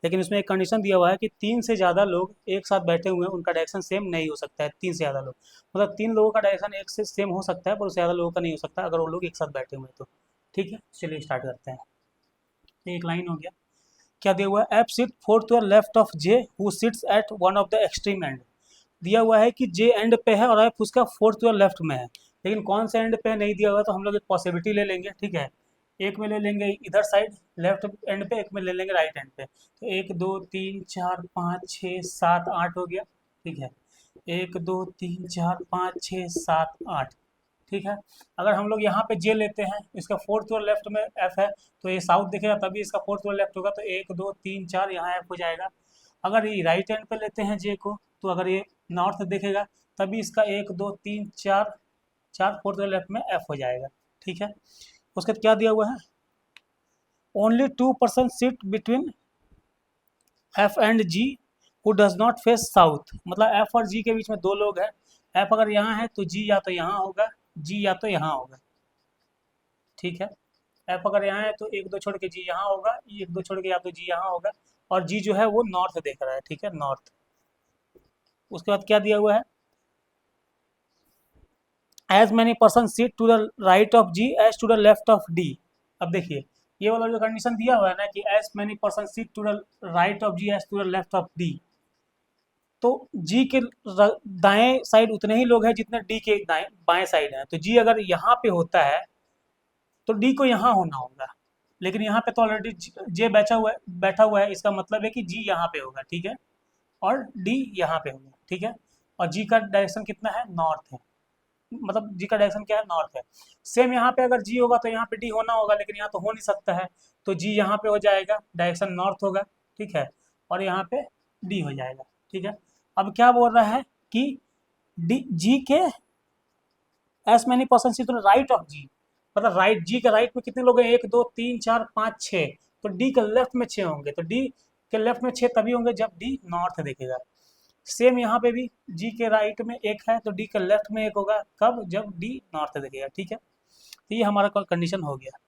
लेकिन इसमें एक कंडीशन दिया हुआ है कि 3 से ज़्यादा लोग एक साथ बैठे हुए हैं, उनका डायरेक्शन सेम नहीं हो सकता है। 3 से ज़्यादा लोग मतलब 3 लोगों का डायरेक्शन एक से सेम हो सकता है, पर उससे ज़्यादा लोगों का नहीं हो सकता अगर वो लोग एक साथ बैठे हुए हैं तो। ठीक है, चलिए स्टार्ट करते हैं। एक लाइन हो गया। क्या दिया हुआ है? F sit fourth to the left of J who sits at one of the extreme end. दिया हुआ है कि जे एंड पे है और एफ उसका फोर्थ टू द लेफ्ट में है, लेकिन कौन से एंड पे नहीं दिया हुआ, तो हम लोग एक पॉसिबिलिटी ले लेंगे। ठीक है, एक में ले लेंगे इधर साइड लेफ्ट एंड पे, एक में ले लेंगे राइट एंड पे। तो 1 2 3 4 5 6 7 8 हो गया। ठीक है, 1 2 3 4 5 6 7 8। ठीक है, अगर हम लोग यहाँ पे जे लेते हैं, इसका फोर्थ और लेफ्ट में एफ है, तो ये साउथ दिखेगा तभी इसका फोर्थ और लेफ्ट होगा, तो 1 2 3 4 यहाँ एफ हो जाएगा। अगर ये राइट हैंड पे लेते हैं जे को, तो अगर ये नॉर्थ देखेगा तभी इसका 1 2 3 4 4 फोर्थ और लेफ्ट में एफ हो जाएगा। ठीक है, उसके बाद क्या दिया हुआ है? Only 2% seat between F and G who does not face south. मतलब एफ और जी के बीच में दो लोग हैं, एफ अगर यहाँ है तो जी या तो यहाँ होगा, जी या तो यहाँ होगा। ठीक है, एफ अगर यहाँ है तो एक दो छोड़ के जी यहाँ होगा, एक दो छोड़ के या तो जी यहाँ होगा, और जी जो है वो नॉर्थ देख रहा है। ठीक है, नॉर्थ। उसके बाद क्या दिया हुआ है? As many person sit to the right of G as to the left of D. अब देखिए, ये वाला जो कंडीशन दिया हुआ है ना कि as many person sit to the right of G as to the left of D, तो जी के दाएं साइड उतने ही लोग हैं जितने डी के दाएं बाएं साइड हैं। तो जी अगर यहाँ पे होता है तो डी को यहाँ होना होगा, लेकिन यहाँ पे तो ऑलरेडी जे बैठा हुआ है, इसका मतलब है कि जी यहाँ पे होगा। ठीक है, और डी यहाँ पे होगा। ठीक है, और जी का डायरेक्शन कितना है? नॉर्थ है, मतलब जी का डायरेक्शन क्या है? नॉर्थ है। सेम यहाँ पे अगर जी होगा तो यहाँ पे डी होना होगा, लेकिन यहाँ तो हो नहीं सकता है, तो जी यहाँ पे हो जाएगा, डायरेक्शन नॉर्थ होगा। ठीक है, और यहाँ पे डी हो जाएगा। ठीक है, अब क्या बोल रहा है कि डी जी के एस मैनी पर्सन सी तो राइट ऑफ जी, मतलब राइट जी के राइट में कितने लोग हैं? 1 2 3 4 5 6, तो डी के लेफ्ट में 6 होंगे, तो डी के लेफ्ट में 6 तभी होंगे जब डी नॉर्थ देखेगा। सेम यहाँ पे भी जी के राइट में 1 है तो डी के लेफ्ट में 1 होगा, कब? जब डी नॉर्थ देखेगा। ठीक है, तो ये हमारा कंडीशन हो गया।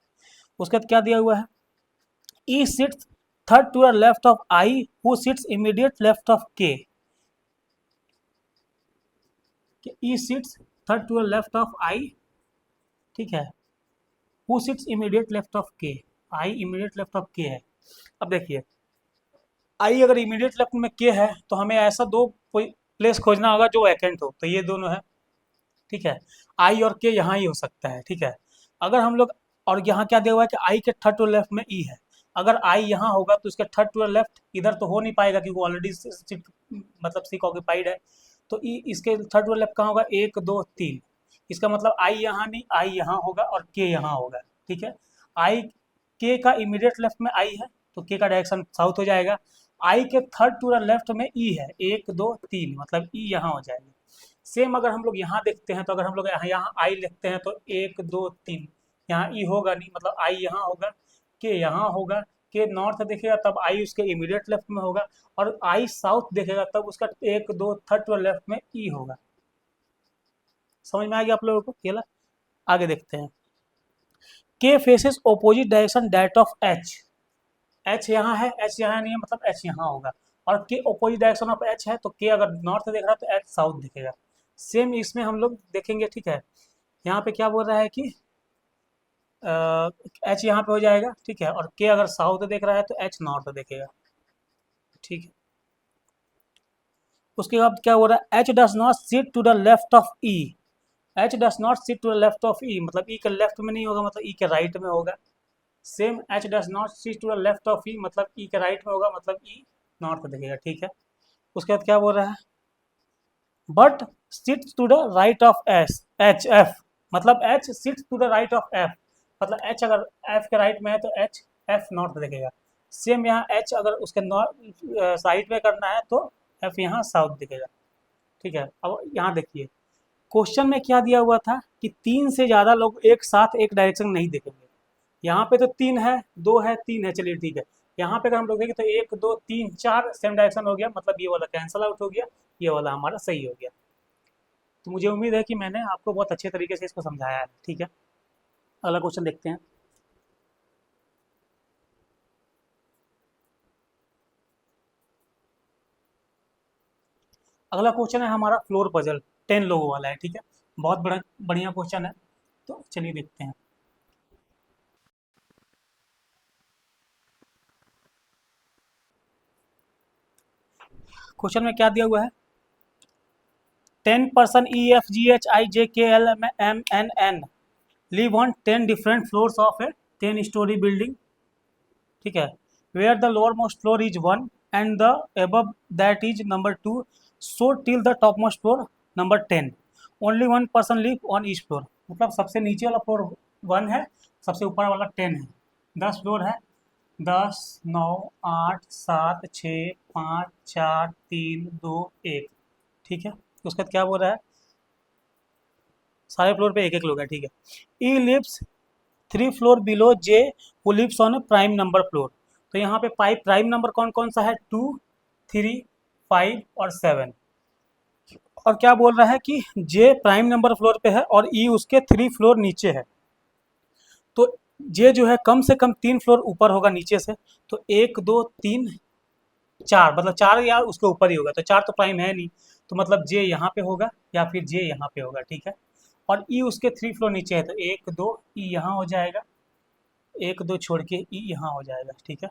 उसके बाद क्या दिया हुआ है? E sits third to the left of I who sits immediate left of K. E sits third to the left of I. ठीक है, who sits immediate left of K, I immediate left of के है। अब देखिए, आई अगर immediate left में के है तो हमें ऐसा दो प्लेस खोजना होगा जो वैकेंट हो, तो ये दोनों है। ठीक है, आई और के यहाँ ही हो सकता है। ठीक है, अगर हम लोग, और यहाँ क्या दिया हुआ है कि आई के थर्ड टू लेफ्ट में ई है, अगर आई यहाँ होगा तो इसके थर्ड टू लेफ्ट इधर तो हो नहीं पाएगा क्योंकि ऑलरेडी सीट मतलब सीट ऑक्यूपाइड है, तो ई इसके थर्ड टू लेफ्ट कहाँ होगा? 1 2 3, इसका मतलब आई यहाँ नहीं, आई यहाँ होगा और के यहाँ होगा। ठीक है, आई के का इमीडिएट लेफ्ट में आई है तो के का डायरेक्शन साउथ हो जाएगा, आई के थर्ड टू द लेफ्ट में ई है, 1 2 3, मतलब ई यहाँ हो जाएगी। सेम अगर हम लोग यहाँ देखते हैं तो अगर हम लोग यहाँ आई लिखते हैं तो 1 2 3, यहाँ ई होगा नहीं, मतलब आई यहाँ होगा, के यहाँ होगा, के नॉर्थ देखेगा तब आई उसके इमीडिएट लेफ्ट में होगा, और आई साउथ देखेगा तब उसका 1 2 थर्ड टू द लेफ्ट में ई होगा। समझ में आ गया आप लोगों को? केला आगे देखते हैं। के faces opposite direction that of H. H यहाँ है, एच यहाँ नहीं है, मतलब एच यहाँ होगा, और के ऑपोजिट डायरेक्शन ऑफ एच है, तो के अगर नॉर्थ देख रहा है तो एच साउथ दिखेगा। सेम इसमें हम लोग देखेंगे, ठीक है। यहाँ पे क्या बोल रहा है कि एच यहाँ पे हो जाएगा, ठीक है, और के अगर साउथ देख रहा है तो एच नॉर्थ देखेगा, ठीक है। उसके बाद क्या हो रहा है, H does not sit to the left of E. H does not sit to the left of E, मतलब ई के लेफ्ट में नहीं होगा, मतलब ई के राइट में होगा। Same H does not sit to the left of E, मतलब ई के राइट में होगा, मतलब ई नॉर्थ दिखेगा, ठीक है। उसके बाद क्या बोल रहा है, but sit to the right of S H F, मतलब H sit to the right of F, मतलब एच अगर एफ के राइट में है तो एच एफ नॉर्थ दिखेगा। सेम यहाँ एच अगर उसके नॉर्थ साइड में करना है तो एफ यहाँ साउथ दिखेगा, ठीक है। अब यहाँ देखिए क्वेश्चन में क्या दिया हुआ था कि 3 से ज़्यादा लोग एक साथ एक डायरेक्शन नहीं देखेंगे। यहाँ पे तो 3 है, 2 है, 3 है, चलिए ठीक है। यहाँ पे अगर हम लोग देखें तो 1 2 3 4 सेम डायरेक्शन हो गया, मतलब ये वाला कैंसल आउट हो गया, ये वाला हमारा सही हो गया। तो मुझे उम्मीद है कि मैंने आपको बहुत अच्छे तरीके से इसको समझाया है, ठीक है। अगला क्वेश्चन देखते हैं। अगला क्वेश्चन है हमारा फ्लोर पजल, 10 लोगों वाला है, ठीक है। बहुत बड़ा बढ़िया क्वेश्चन है, तो चलिए देखते हैं। क्वेश्चन में क्या दिया हुआ है, 10 person E F G H I J K L M N N live on 10 different floors of a 10-story building, ठीक है, where the lowermost floor is 1 and the above that is number 2, so till the topmost floor number 10, only one person live on each floor, मतलब सबसे नीचे वाला floor 1 है, सबसे ऊपर वाला 10 है, 10 फ्लोर है, 10 9 8 7 6 5 4 3 2 1, ठीक है। उसके बाद क्या बोल रहा है, सारे फ्लोर पे एक एक लोग है, ठीक है। E lives 3 floor below J who lives on prime number floor, तो यहाँ पे प्राइम नंबर कौन कौन सा है, 2 3 5 और 7, और क्या बोल रहा है कि जे प्राइम नंबर फ्लोर पे है और ई उसके 3 फ्लोर नीचे है, तो जे जो है कम से कम 3 फ्लोर ऊपर होगा नीचे से, तो 1 2 3 4, मतलब 4 या उसके ऊपर ही होगा, तो 4 तो प्राइम है नहीं, तो मतलब जे यहाँ पे होगा या फिर जे यहाँ पे होगा, ठीक है। और ई उसके 3 फ्लोर नीचे है, तो 1 2 ई यहाँ हो जाएगा, 1 2 छोड़ के ई यहाँ हो जाएगा, ठीक है।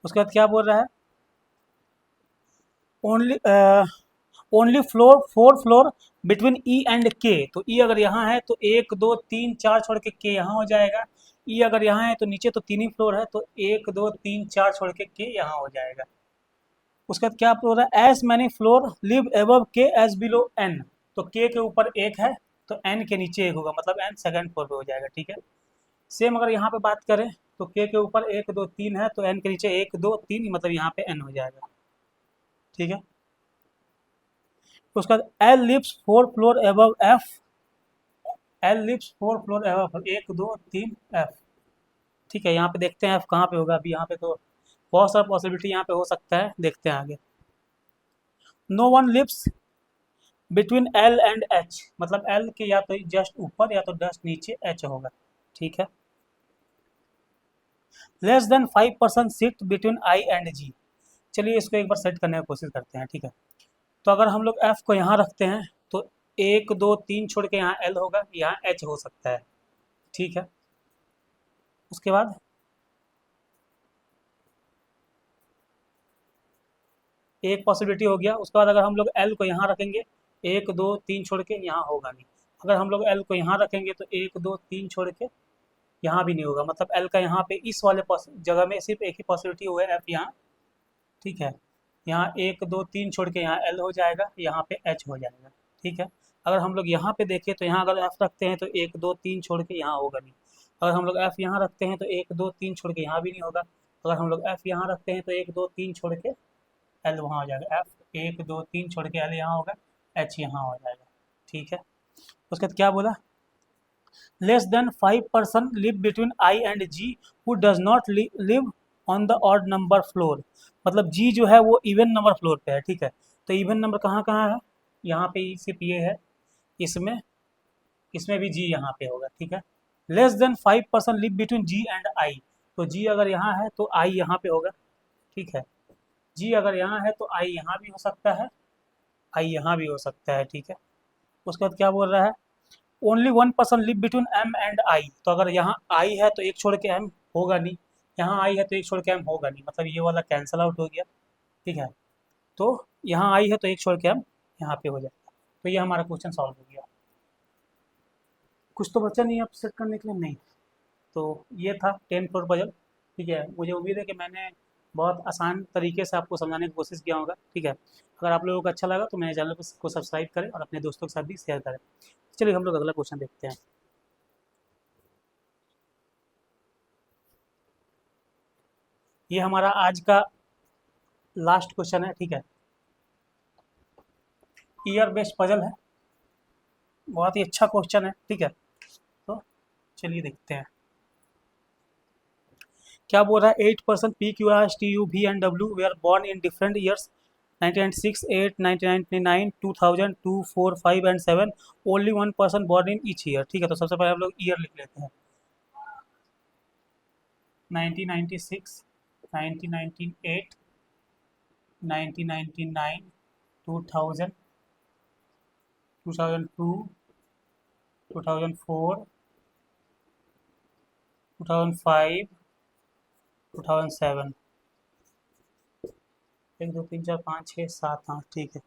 उसके बाद क्या बोल रहा है, only only floor 4 floor between E and के, तो ई अगर यहाँ है तो 1 2 3 4 छोड़ के यहाँ हो जाएगा, ई अगर यहाँ है तो नीचे तो 3 ही फ्लोर है, तो 1 2 3 4 छोड़ के यहाँ हो जाएगा। उसके बाद क्या बोल रहा है, as many floor live above K as below N, तो के ऊपर 1 है तो एन के नीचे 1 होगा, मतलब एन सेकंड फ्लोर पे हो जाएगा, ठीक है। सेम अगर यहाँ पे बात करें तो के ऊपर 1 2 3 है, तो एन के नीचे 1 2 3, मतलब यहाँ पे एन हो जाएगा, ठीक है। उसके बाद L lives 4 floor above F, L lives 4 floor above 1 2 3 F, ठीक है। यहाँ पे देखते हैं एफ कहाँ पे होगा, अभी यहाँ पे तो बहुत सारा पॉसिबिलिटी यहाँ पे हो सकता है, देखते हैं आगे। No one lives between L and H, मतलब एल के या तो जस्ट ऊपर या तो जस्ट नीचे एच होगा, ठीक है। Less than 5% sit between I and G, चलिए इसको एक बार सेट करने की कोशिश करते हैं, ठीक है। तो अगर हम लोग एफ को यहाँ रखते हैं तो 1 2 3 छोड़ के यहाँ एल होगा, यहाँ एच हो सकता है, ठीक है। उसके बाद एक पॉसिबिलिटी हो गया, उसके बाद अगर हम लोग एल को यहाँ रखेंगे 1 2 3 छोड़ के यहाँ होगा नहीं, अगर हम लोग एल को यहाँ रखेंगे तो 1 2 3 छोड़ के यहाँ भी नहीं होगा, मतलब एल का यहाँ पे इस वाले जगह में सिर्फ एक ही पॉसिबिलिटी हुआ है एफ यहाँ, ठीक है। यहाँ 1 2 3 छोड़ के यहाँ एल हो जाएगा, यहाँ पे एच हो जाएगा, ठीक है। अगर हम लोग यहाँ पे देखें तो यहाँ अगर एफ रखते हैं तो 1 2 3 छोड़ के यहाँ होगा नहीं, अगर हम लोग एफ यहाँ रखते हैं तो 1 2 3 छोड़ के यहाँ भी नहीं होगा, अगर हम लोग एफ यहाँ रखते हैं तो 1 2 3 छोड़ के एल वहाँ हो जाएगा, एफ 1 2 3 छोड़ के एल यहाँ होगा, एच यहाँ हो जाएगा। ठीक है, उसके बाद क्या बोला, less than 5% live between I and G who does not live on the odd number floor. मतलब जी जो है वो इवन नंबर फ्लोर पे है। ठीक है, तो इवन नंबर कहाँ कहाँ है, यहाँ पे सिर्फ ये है, इसमें इसमें भी जी यहाँ पे होगा। ठीक है, less than 5% live between G and I, तो जी अगर यहाँ है तो आई यहाँ पे होगा। ठीक है, जी अगर यहाँ है तो आई यहाँ भी हो सकता है, आई यहाँ भी हो सकता है। ठीक है, उसके बाद क्या बोल रहा है, only 1% live between M and I, तो अगर यहाँ आई है तो एक छोड़ के एम होगा नहीं, यहाँ आई है तो एक छोड़ के एम होगा नहीं, मतलब ये वाला कैंसल आउट हो गया। ठीक है, तो यहाँ आई है तो एक छोड़ के एम यहाँ पे हो जाएगा। तो ये हमारा क्वेश्चन सॉल्व हो गया। कुछ तो बचा नहीं अब सेट करने के लिए, नहीं। तो ये था 10 फ्लोर पजल। ठीक है, मुझे उम्मीद है कि मैंने बहुत आसान तरीके से आपको समझाने की कोशिश किया होगा। ठीक है, अगर आप लोगों को अच्छा लगा तो मेरे चैनल को सब्सक्राइब करें और अपने दोस्तों के साथ भी शेयर करें। चलिए हम लोग अगला क्वेश्चन देखते हैं। ये हमारा आज का लास्ट क्वेश्चन है। ठीक है, ईयर बेस्ड पजल है, बहुत ही अच्छा क्वेश्चन है। ठीक है, तो चलिए देखते हैं क्या बोल रहा है। 8% P Q R S T U V and W they are born in different years 1996, 8, 1999, 2000, 2, 4, 5 and 7, only 1% born in each year. ठीक है, तो सबसे पहले हम लोग ईयर लिख लेते हैं। 1996, 1998, 1999, 2000, 2002, 2004, 2005, 2007। 1 2 3 4 5 6 7 8। ठीक है,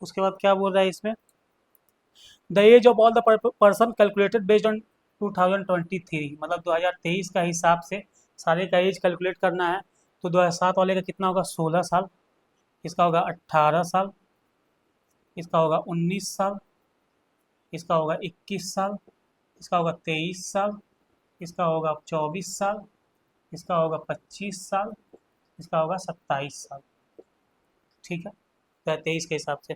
उसके बाद क्या बोल रहा है इसमें, the age of all the person calculated based on 2023, मतलब 2023 का हिसाब से सारे का एज कैलकुलेट करना है। तो 2007 वाले का कितना होगा, 16 साल, इसका होगा 18 साल, इसका होगा 19 साल, इसका होगा 21 साल, इसका होगा 23 साल, इसका होगा 24 साल, इसका होगा 25 साल, इसका होगा 27 साल। ठीक है, 2023 के हिसाब से।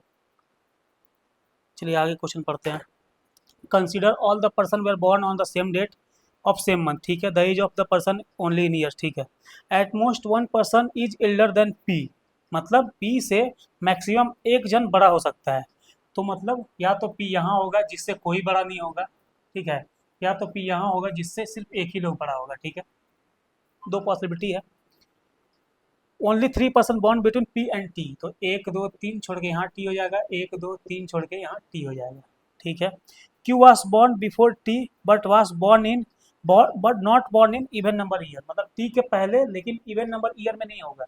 चलिए आगे क्वेश्चन पढ़ते हैं। Consider all the person were born on the same date of same month. ठीक है, the age of the person only in years. ठीक है, at most 1% is elder than P, मतलब पी से मैक्सिमम एक जन बड़ा हो सकता है। तो मतलब या तो पी यहाँ होगा जिससे कोई बड़ा नहीं होगा। ठीक है, या तो पी यहाँ होगा जिससे सिर्फ एक ही लोग बड़ा होगा। ठीक है, दो पॉसिबिलिटी है। Only 3% bond between P and T, तो 1 2 3 छोड़ के यहाँ टी हो जाएगा, 1 2 3 छोड़ के यहाँ टी हो जाएगा। ठीक है, Q was born before T but was born in but not born in even number year, मतलब टी के पहले लेकिन इवन नंबर ईयर में नहीं होगा।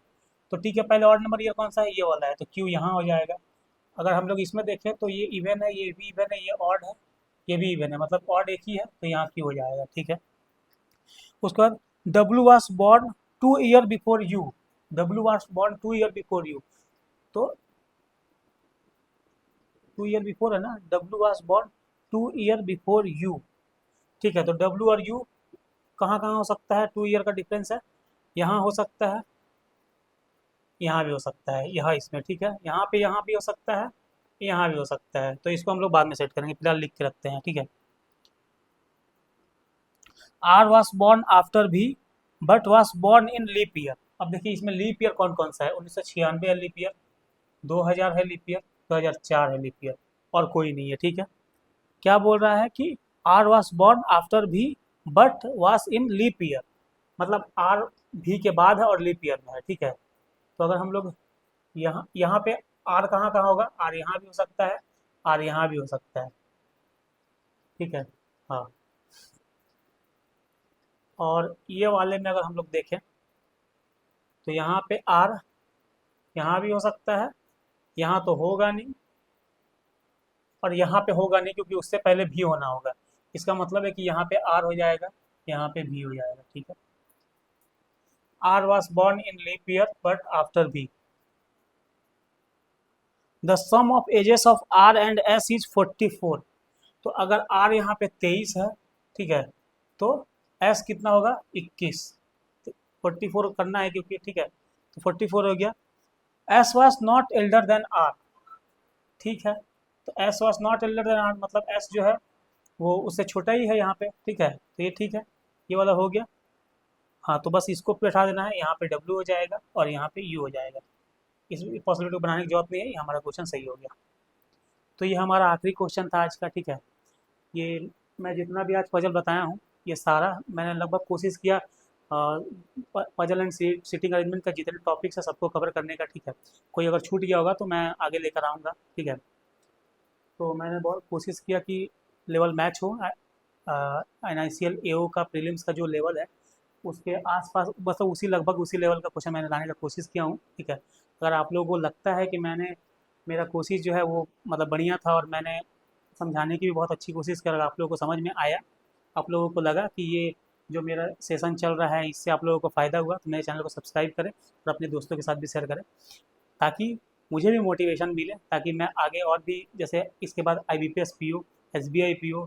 तो टी के पहले ऑड नंबर ईयर कौन सा है, ये वाला है, तो क्यू यहाँ हो जाएगा। अगर हम लोग इसमें देखें तो ये इवन है, ये भी इवन है, ये ऑड है, ये भी इवन है, मतलब ऑड एक ही है, तो यहाँ क्यू हो जाएगा। ठीक है, उसके बाद W was born 2 year before you, W was born 2 year before you, तो 2 ईयर बिफोर है ना, W was born 2 year before you. ठीक है, तो डब्ल्यू और यू कहाँ कहाँ हो सकता है, 2 ईयर का डिफरेंस है, यहाँ हो सकता है, यहाँ भी हो सकता है, यहाँ इसमें। ठीक है, यहाँ भी हो सकता है, यहाँ भी हो सकता है, तो इसको हम लोग बाद में सेट करेंगे, फिलहाल लिख के रखते हैं। ठीक है, R was born after B but was born in leap year. अब देखिए इसमें लीप ईयर कौन कौन सा है, 1996 है लीप ईयर, 2000 है लीप ईयर, 2004 है लीप ईयर, और कोई नहीं है। ठीक है, क्या बोल रहा है कि R was born after B but was in leap year, मतलब आर भी के बाद है और लीप ईयर में है। ठीक है, तो अगर हम लोग यहाँ यहाँ पे आर कहाँ कहाँ होगा, आर यहाँ भी हो सकता है, आर यहाँ भी हो सकता है। ठीक है, हाँ, और ये वाले में अगर हम लोग देखें तो यहाँ पे आर यहाँ भी हो सकता है, यहाँ तो होगा नहीं, और यहाँ पे होगा नहीं क्योंकि उससे पहले भी होना होगा। इसका मतलब है कि यहाँ पे आर हो जाएगा, यहाँ पे भी हो जाएगा। ठीक है, R was born in leap year but after B. The sum of ages of R and S is 44. तो अगर R यहाँ पे 23 है, ठीक है, तो S कितना होगा 21, 44 करना है क्योंकि, ठीक है, तो 44 हो गया। S was not elder than R, ठीक है, तो S was not elder than R मतलब S जो है वो उससे छोटा ही है यहाँ पे, ठीक है, तो ये ठीक है, ये वाला हो गया। हाँ, तो बस इसको बैठा देना है, यहाँ पे W हो जाएगा और यहाँ पे U हो जाएगा। इस पॉसिबिलिटी को बनाने की जरूरत नहीं है, ये हमारा क्वेश्चन सही हो गया। तो ये हमारा आखिरी क्वेश्चन था आज का, ठीक है। ये मैं जितना भी आज पजल बताया हूँ, ये सारा मैंने लगभग कोशिश किया पजल एंड सीटिंग अरेंजमेंट का जितने टॉपिक्स है सबको कवर करने का, ठीक है। कोई अगर छूट गया होगा तो मैं आगे लेकर आऊँगा, ठीक है। तो मैंने बहुत कोशिश किया कि लेवल मैच हो। NICL AO का प्रीलिम्स का जो लेवल है उसके आसपास बस उसी लगभग उसी लेवल का क्वेश्चन मैंने लाने का कोशिश किया हूँ, ठीक है। अगर आप लोगों को लगता है कि मेरा कोशिश जो है वो मतलब बढ़िया था और मैंने समझाने की भी बहुत अच्छी कोशिश की, अगर आप लोगों को समझ में आया, आप लोगों को लगा कि ये जो मेरा सेशन चल रहा है इससे आप लोगों को फ़ायदा हुआ, तो मेरे चैनल को सब्सक्राइब करें और अपने दोस्तों के साथ भी शेयर करें, ताकि मुझे भी मोटिवेशन मिले, ताकि मैं आगे और भी, जैसे इसके बाद IBPS PO, SBI PO,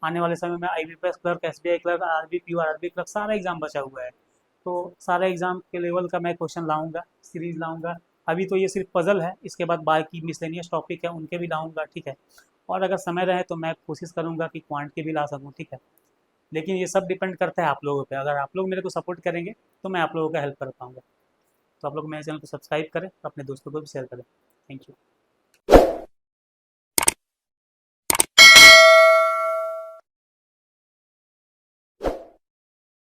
आने वाले समय में IBPS clerk, SBI clerk, RRB PO, RRB clerk, सारा एग्ज़ाम बचा हुआ है। तो सारे एग्ज़ाम के लेवल का मैं क्वेश्चन लाऊंगा, सीरीज़ लाऊंगा। अभी तो ये सिर्फ पजल है, इसके बाद बाकी मिसलेनियस टॉपिक है उनके भी लाऊंगा, ठीक है। और अगर समय रहे तो मैं कोशिश करूंगा कि क्वांट के भी ला सकूं, ठीक है। लेकिन ये सब डिपेंड करता है आप लोगों पे, अगर आप लोग मेरे को सपोर्ट करेंगे तो मैं आप लोगों का हेल्प कर पाऊंगा। तो आप लोग मेरे चैनल को सब्सक्राइब करें और अपने दोस्तों को भी शेयर करें। Thank you.